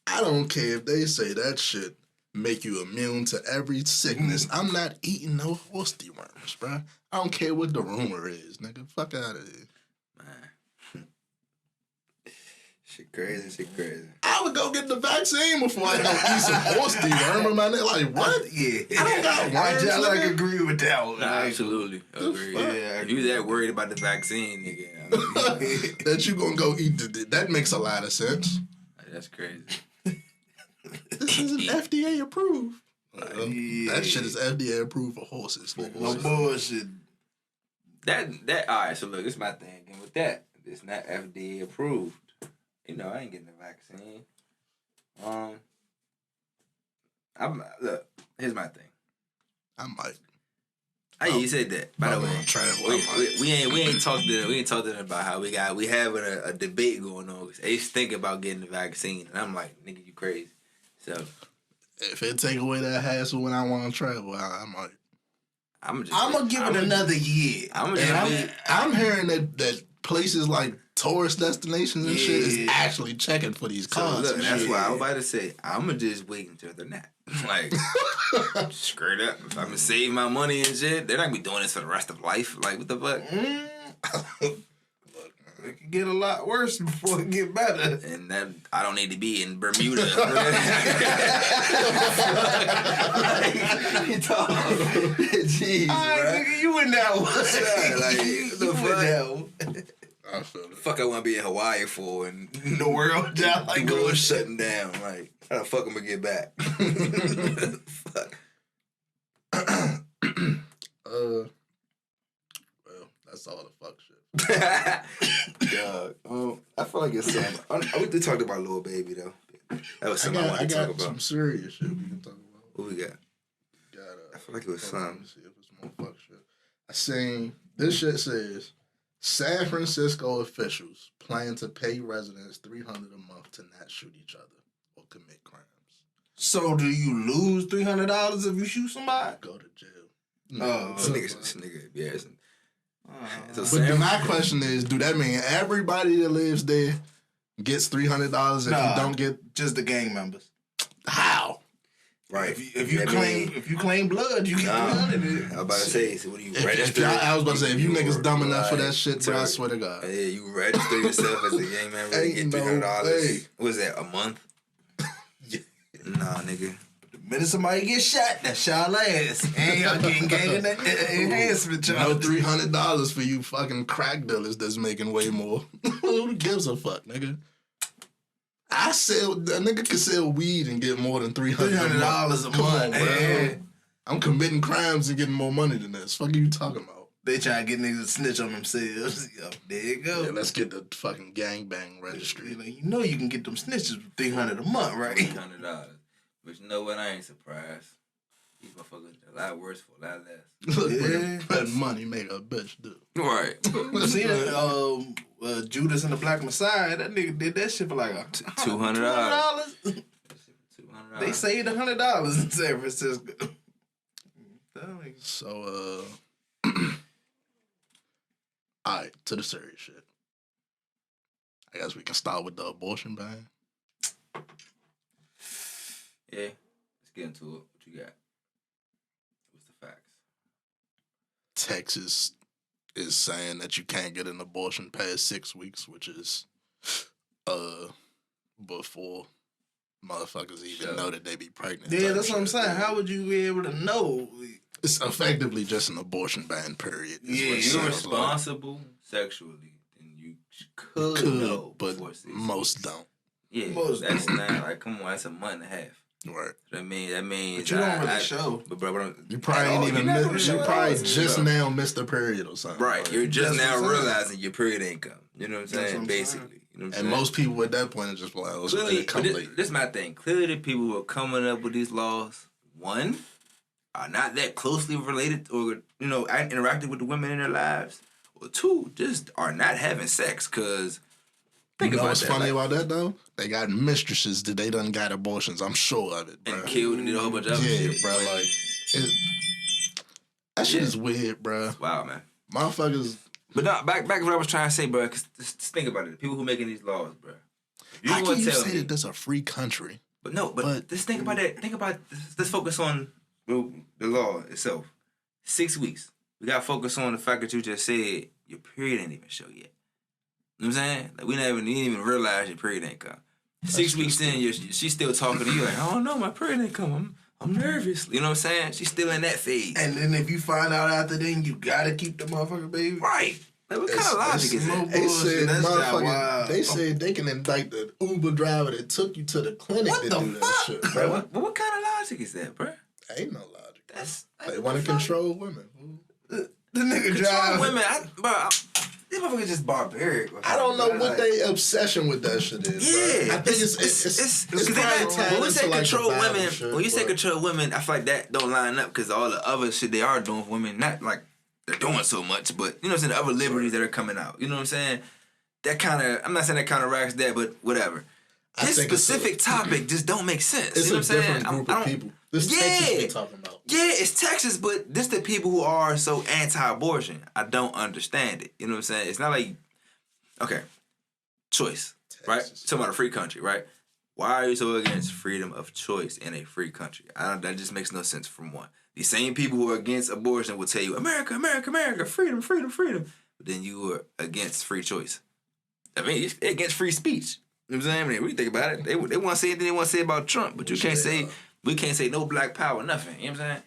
I don't care if they say that shit make you immune to every sickness. I'm not eating no horse dewormers, bro. I don't care what the rumor is, nigga. Fuck out of here. Man. Shit crazy. I would go get the vaccine before I go eat some horse dewormer, my nigga. Like, what? Yeah. I don't got worms, I like nigga. agree with that one. Nah, Like, absolutely. Agree. Yeah, If you that worried about the vaccine, nigga, That you gonna go eat that makes a lot of sense. that's crazy. This isn't FDA approved. That shit is FDA approved for horses. no bullshit. That all right. So look, it's my thing. And with that, it's not FDA approved. You know, I ain't getting the vaccine. Look. Here's my thing. I might. You said that. By the way, we ain't talked to them about how we having a debate going on. They thinking about getting the vaccine, and I'm like, nigga, you crazy. So if it take away that hassle when I want to travel, I might. I'm gonna give it another year. I'm hearing that places like tourist destinations and shit is actually checking for these cars. Look, that's why I was about to say I'm gonna just wait until they're not. Like, straight up. If I'm gonna save my money and shit, they're not gonna be doing this for the rest of life. Like, what the fuck? It can get a lot worse before it get better. And that I don't need to be in Bermuda. Jeez, nigga, you in that one. Like, the fuck? I feel it. Fuck, I want to be in Hawaii for and the world down like the going world shutting down. Like, how the fuck am I gonna get back? Fuck. Well, that's all the fuck shit. Dog, I feel like it's something. We talked about Lil Baby though. That was something I wanted to talk about. Some serious shit we can talk about. What we got? I feel like it was something. See if it's more fuck shit. I seen this shit says San Francisco officials plan to pay residents $300 a month to not shoot each other or commit crimes. So do you lose $300 if you shoot somebody? Go to jail. This nigga, yeah. But my question is, do that mean everybody that lives there gets $300 if you don't get just the gang members? How? Right. If you claim blood, you get $300. I was about to say, so what do you register? I was about to say, if you niggas dumb enough for that shit, bro, I swear to God. Yeah, you register yourself as a gang member and get $300. What was that, a month? Nah, nigga. The minute somebody gets shot, that's y'all ass. And y'all getting gang enhancement charge. No $300 for you fucking crack dealers that's making way more. Who gives a fuck, nigga? A nigga can sell weed and get more than $300 a month. Come on, bro. I'm committing crimes and getting more money than this. Fuck are you talking about? They try to get niggas to snitch on themselves. Yo, there you go. Yeah, let's get the fucking gangbang registry. Like, you know you can get them snitches for $300 a month, right? $300. But you know what? I ain't surprised. These motherfuckers a lot worse for a lot less. Look, what money make a bitch do. Right. See that Judas and the Black Messiah? That nigga did that shit for like $200. $200. They saved $100 in San Francisco. So, alright, to the serious shit. I guess we can start with the abortion ban. Yeah, let's get into it. What you got? What's the facts? Texas is saying that you can't get an abortion past 6 weeks, which is before motherfuckers even know that they be pregnant. Yeah, that's what I'm saying. How would you be able to know? It's effectively just an abortion ban, period. Yeah, you're responsible sexually, then you could know, but most don't. Yeah, that's not like, come on, that's a month and a half. Right. That means but you don't really show. But bro, you probably ain't even you probably just now missed the period or something. Right. You're just now realizing your period ain't come. You know what I'm saying? Basically. You know what I'm saying? And most people at that point are just like, oh, clearly, come late. This is my thing. Clearly the people who are coming up with these laws, one, are not that closely related or, interacting with the women in their lives. Or two, just are not having sex, because think about what's funny about that, though? They got mistresses that they done got abortions. I'm sure of it, bro. And killed and did a whole bunch of shit. Yeah, bro. Like, that shit is weird, bro. It's wild, man. Motherfuckers. But no, back to what I was trying to say, bro, because just think about it. The people who making these laws, bro. How can you say that this a free country? But just think about that. Think about, let's focus on the law itself. 6 weeks. We got to focus on the fact that you just said your period ain't even show yet. You know what I'm saying? Like, you didn't even realize your period ain't come. 6 weeks in, she's still talking to you like, I don't know, my period ain't come. I'm nervous. You know what I'm saying? She's still in that phase. And then if you find out after then, you gotta keep the motherfucker baby. Right. Like, what kind of logic is that? They said they can indict the Uber driver that took you to the clinic to do that shit, bro. What kind of logic is that, bro? Ain't no logic. That's they want to control women. The nigga drive women. These motherfuckers just barbaric. I don't know what their obsession with that shit is. Yeah, bro. I think it's when we say control women, shit, when you say control women, I feel like that don't line up because all the other shit they are doing for women, not like they're doing so much, but you know what I'm saying, the other liberties that are coming out. You know what I'm saying? That kind of, I'm not saying that kind of racks that, but whatever. This specific topic just don't make sense. It's you know a different group of people. This Texas we talking about. Yeah, it's Texas, but this the people who are so anti-abortion. I don't understand it. You know what I'm saying? It's not like, okay, choice, Texas. Right? Talking about a free country, right? Why are you so against freedom of choice in a free country? That just makes no sense from one. These same people who are against abortion will tell you, America, America, America, freedom, freedom, freedom. But then you are against free choice. I mean, it's against free speech. You know what I'm saying? I mean, when you think about it, they want to say anything they want to say about Trump, but you can't say, we can't say no black power, nothing. You know what I'm saying?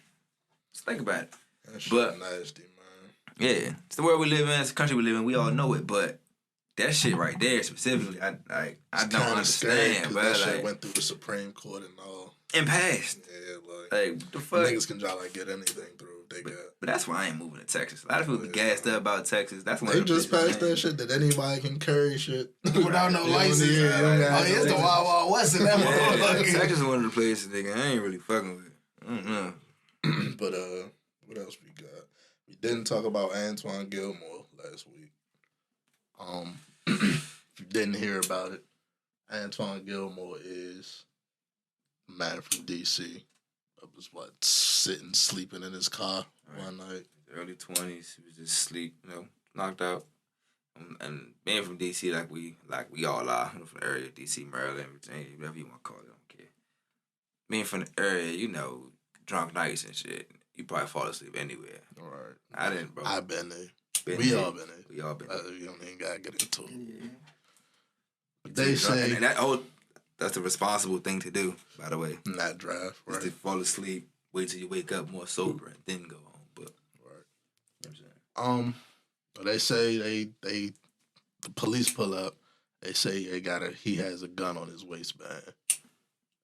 Just think about it. That shit nasty, man. Yeah. It's the world we live in, it's the country we live in, we all know it, but that shit right there specifically, I don't understand, bro. That shit went through the Supreme Court and all. And passed. Yeah, like the fuck? Niggas can try like get anything through if they got. But that's why I ain't moving to Texas. A lot of people be gassed up about Texas. That's why they just passed that shit that anybody can carry shit without no license. It's the Wild Wild West in that motherfucker. Texas is one of the places, nigga, I ain't really fucking with. I don't know. But what else we got? We didn't talk about Antoine Gilmore last week. If you didn't hear about it, Antoine Gilmore is a man from D.C. was sitting, sleeping in his car one night. Early 20s, he was just asleep, knocked out. And being from D.C., like we all are, from the area, D.C., Maryland, Virginia, whatever you want to call it, I don't care. Being from the area, drunk nights and shit, you probably fall asleep anywhere. All right. I didn't, bro. I've been there. We all been there. We all been there. You don't even got to get into it. Yeah. But they say... And that's the responsible thing to do, by the way. Not drive, right. Is to fall asleep, wait till you wake up more sober, and then go home. But, right. You know what I'm saying? They say the police pull up. They say he has a gun on his waistband,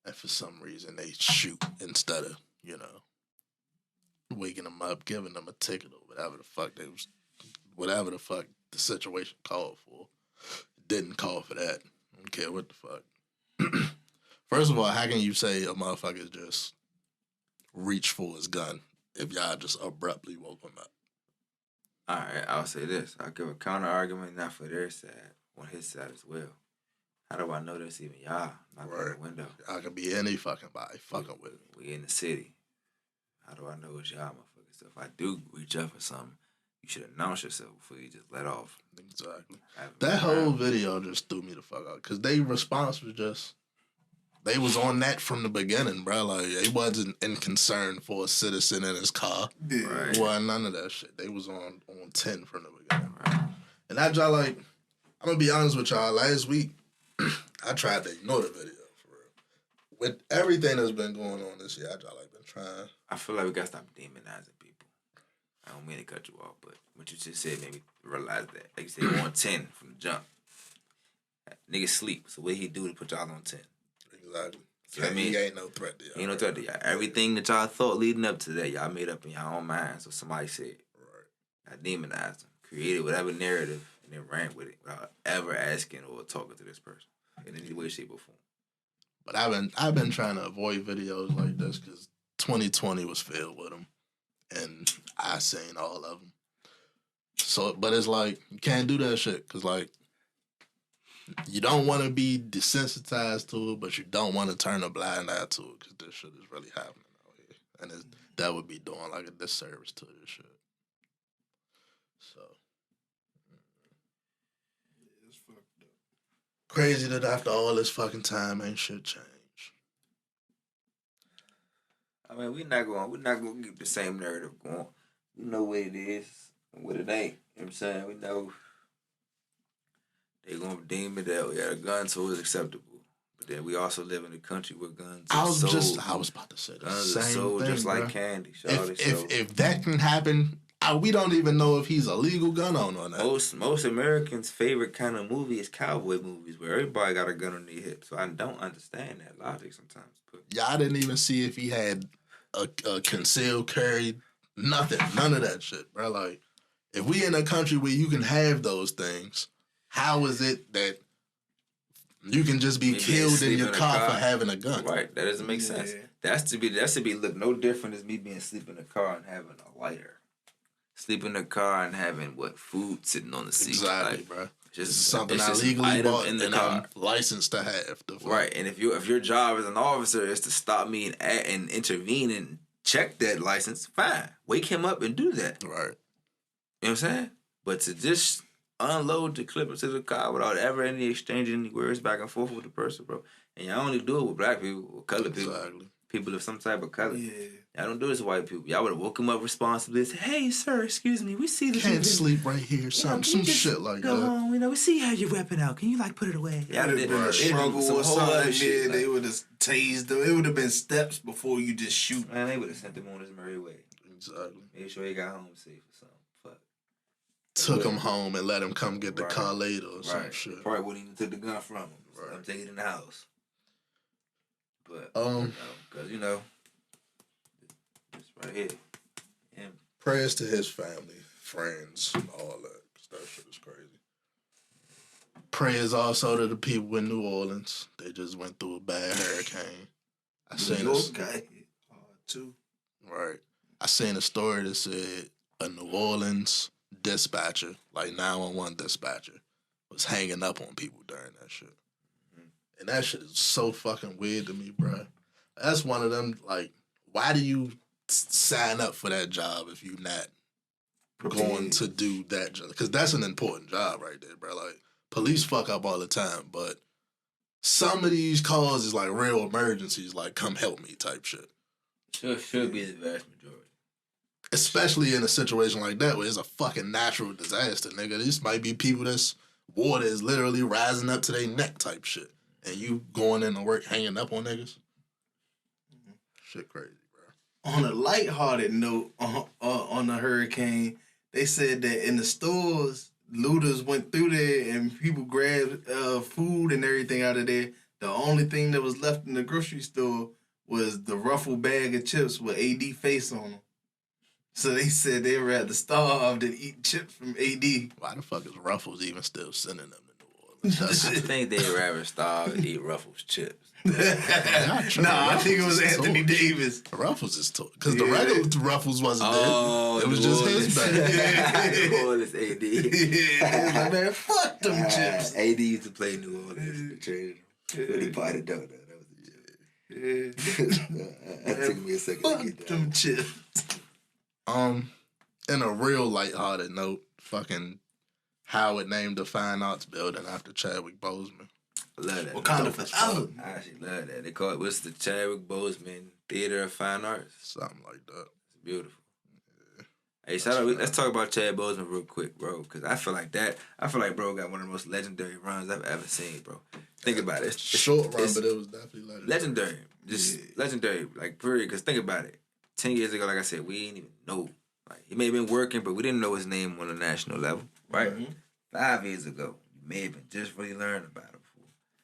and for some reason they shoot instead of waking him up, giving them a ticket or whatever the fuck the situation called for. It didn't call for that. I don't care what the fuck. First of all, how can you say a motherfucker just reach for his gun if y'all just abruptly woke him up? All right, I'll say this. I'll give a counter argument, not for their side, on his side as well. How do I know that's even y'all knocking on the window? Y'all could be any fucking body fucking with me. We in the city. How do I know it's y'all motherfuckers? So if I do reach up for something, you should announce yourself before you just let off. Exactly. That whole video just threw me the fuck out. Because their response was just... They was on that from the beginning, bro. Like, they wasn't in concern for a citizen in his car. Yeah. Right. Well, none of that shit. They was on 10 from the beginning. Right. And that y'all, like... I'm going to be honest with y'all. Last week, I tried to ignore the video, for real. With everything that's been going on this year, y'all, like, been trying... I feel like we got to stop demonizing people. I don't mean to cut you off, but what you just said made me realize that. Like you said, we're on 10 from the jump. Niggas sleep, so what did he do to put y'all on 10? Exactly. So I mean, he ain't no threat to y'all. He ain't no threat to y'all. Everything that y'all thought leading up to that, y'all made up in your own mind. So somebody said, right. I demonized him, created whatever narrative, and then ran with it without ever asking or talking to this person in any way, shape, or form. But I've been trying to avoid videos like this because 2020 was filled with them. And I seen all of them. So, but it's like, you can't do that shit. Because, like, you don't want to be desensitized to it, but you don't want to turn a blind eye to it. Because this shit is really happening out here. And that would be doing, like, a disservice to this shit. So. It's fucked up. Crazy that after all this fucking time, ain't shit changed. I mean, we're not gonna keep the same narrative going. We know what it is and what it ain't. You know what I'm saying? We know they gonna deem it that we had a gun, so it's acceptable. But then we also live in a country where guns I are was sold. about to say the Guns same are sold thing, just like bro. candy. If that can happen, we don't even know if he's a legal gun owner or not. Most Americans' favorite kind of movie is cowboy movies where everybody got a gun on their hip. So I don't understand that logic sometimes. But y'all didn't even see if he had a concealed carry, nothing, none of that shit, bro. Like, if we in a country where you can have those things, how is it that you can just be killed in your car for having a gun? Right, that doesn't make sense. That should be look no different as me being sleeping in a car and having a lighter. Sleep in the car and having food sitting on the seat. Exactly, bro. Just something I legally bought in the car. I'm licensed to have. Right, and if your job as an officer is to stop me and intervene and check that license, fine. Wake him up and do that. Right. You know what I'm saying? But to just unload the clip into the car without ever any exchanging any words back and forth with the person, bro. And y'all only do it with black people, with colored people. Exactly. People of some type of color. Yeah. Y'all don't do this with white people. Y'all would have woke him up responsibly and said, "Hey, sir, excuse me, we see that you can't sleep right here." Some shit like go that. Go home. We see how your weapon out. Can you put it away? Y'all did a struggle or something. Yeah, they would have tased them. It would have been steps before you just shoot. Man, they would have sent him on his merry way. Exactly. Made sure he got home safe or something. Fuck. Took him home and let him come get the car later or some shit. Probably wouldn't even took the gun from him. Right. I'm taking it in the house. But because right here. Yeah. Prayers to his family, friends, all that. That shit is crazy. Prayers also to the people in New Orleans. They just went through a bad hurricane. I seen this guy too. Right. I seen a story that said a New Orleans dispatcher, like 911 dispatcher, was hanging up on people during that shit. Mm-hmm. And that shit is so fucking weird to me, bro. That's one of them, like, why do you sign up for that job if you're not going to do that job? Because that's an important job right there, bro. Like, police fuck up all the time, but some of these calls is like real emergencies, like come help me type shit. Should be the vast majority. Especially in a situation like that where it's a fucking natural disaster, nigga. This might be people that's water is literally rising up to their neck type shit. And you going into work hanging up on niggas? Mm-hmm. Shit crazy. On a lighthearted note, on the hurricane, they said that in the stores, looters went through there and people grabbed food and everything out of there. The only thing that was left in the grocery store was the Ruffle bag of chips with AD face on them. So they said they'd rather starve than eat chips from AD. Why the fuck is Ruffles even still sending them to New Orleans? I think they'd rather starve than eat Ruffles chips. I think it was Anthony Davis. Ruffles is because the regular Ruffles wasn't there. It was just his bag. New Orleans AD. Yeah, man, fuck them chips. AD used to play New Orleans. When he bought a donut, that was a joke. That took me a second to get that. Them chips. In a real lighthearted note, fucking Howard named the Fine Arts Building after Chadwick Boseman. I love that. Wakanda forever. I actually love that. They call it, what's the Chadwick Boseman Theater of Fine Arts? Something like that. It's beautiful. Yeah. Hey, shout out. Let's talk about Chad Boseman real quick, bro, because I feel like bro got one of the most legendary runs I've ever seen, bro. Think about it. It's short run, but it was definitely legendary. Legendary, like, period, because think about it. 10 years ago, like I said, we didn't even know. Like, he may have been working, but we didn't know his name on a national level, right? Mm-hmm. 5 years ago, you may have been just really learning about him.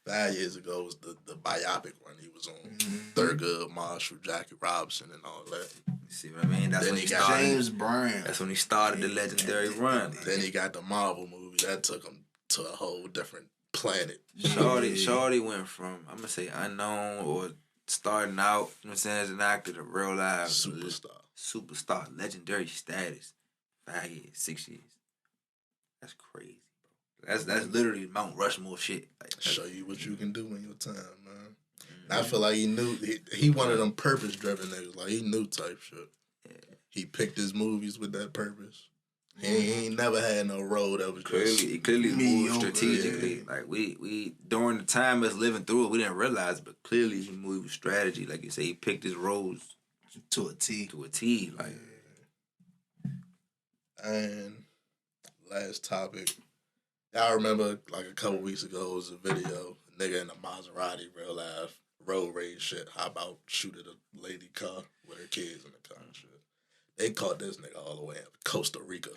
5 years ago was the biopic run he was on. Mm-hmm. Thurgood Marshall, Jackie Robinson, and all that. You see what I mean? That's when he got James Brown. That's when he started the legendary run. Then he got the Marvel movie. That took him to a whole different planet. Shorty went from, I'm going to say unknown or starting out, you know what I'm saying, as an actor to real life. Superstar. Legendary status. 5 years, 6 years. That's crazy. That's literally Mount Rushmore shit. Like, show you what you can do in your time, man. Mm-hmm. I feel like he knew he one of them purpose driven niggas. Like he knew type shit. Yeah. He picked his movies with that purpose. He ain't never had no role that was clearly moved strategically. Yeah. Like we during the time us living through it, we didn't realize, but clearly he moved with strategy. Like you say, he picked his roles to a T. Like. And last topic. I remember like a couple weeks ago, it was a video, a nigga in a Maserati, real life, road rage shit. How about shooting a lady car with her kids in the car and shit? They caught this nigga all the way in Costa Rica.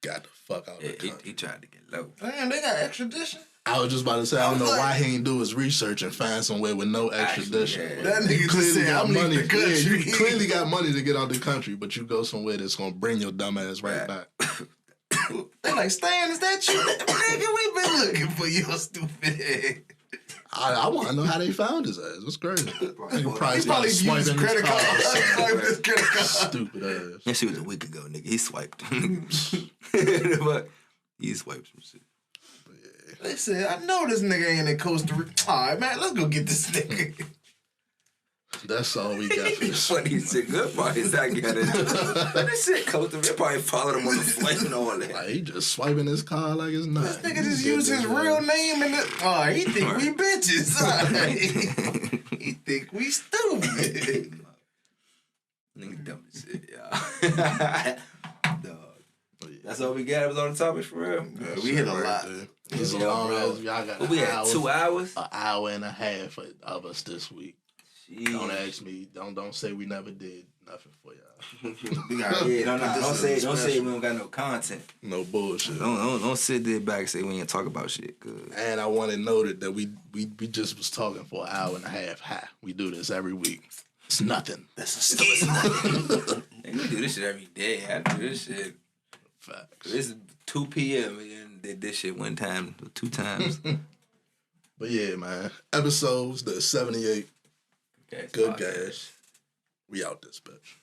Got the fuck out of the country. He tried to get low. Damn, they got extradition? I was just about to say, I don't know why he ain't do his research and find somewhere with no extradition. Actually, That nigga just said, I'm money. leaving the country. Yeah, you clearly got money to get out the country, but you go somewhere that's gonna bring your dumb ass right back. They like, Stan, is that you? Nigga, we been looking for your stupid ass. I want to know how they found his ass. It's crazy. He probably used his credit card. Swiped his credit card. Stupid ass. That shit was a week ago, nigga. He swiped. But he swiped some shit. They said, I know this nigga ain't in Costa Rica. All right, man, let's go get this nigga. That's all we got for this. Funny shit. Good part is I got it. This shit Costa Rica probably followed him on the flight and all that. Like, he just swiping his car like it's not. This nigga just used his real name in the. Oh, he think we bitches. He think we stupid. Nigga dumb as shit, y'all. Dog. That's all we got. It was on the topic for real. Yeah, we hit a lot. It's a long ass. Y'all got what we had 2 hours? An hour and a half of us this week. Jeez. Don't ask me. Don't say we never did nothing for y'all. Don't say we don't got no content. No bullshit. Don't sit there back and say we ain't talk about shit. Cause and I want it noted that we just was talking for an hour and a half. We do this every week. It's nothing. That's a skit. We do this shit every day. I do this shit. Facts. It's 2 p.m. and did this shit 2 times. But yeah, man. Episodes, the 78. Okay, Good gas. We out this bitch.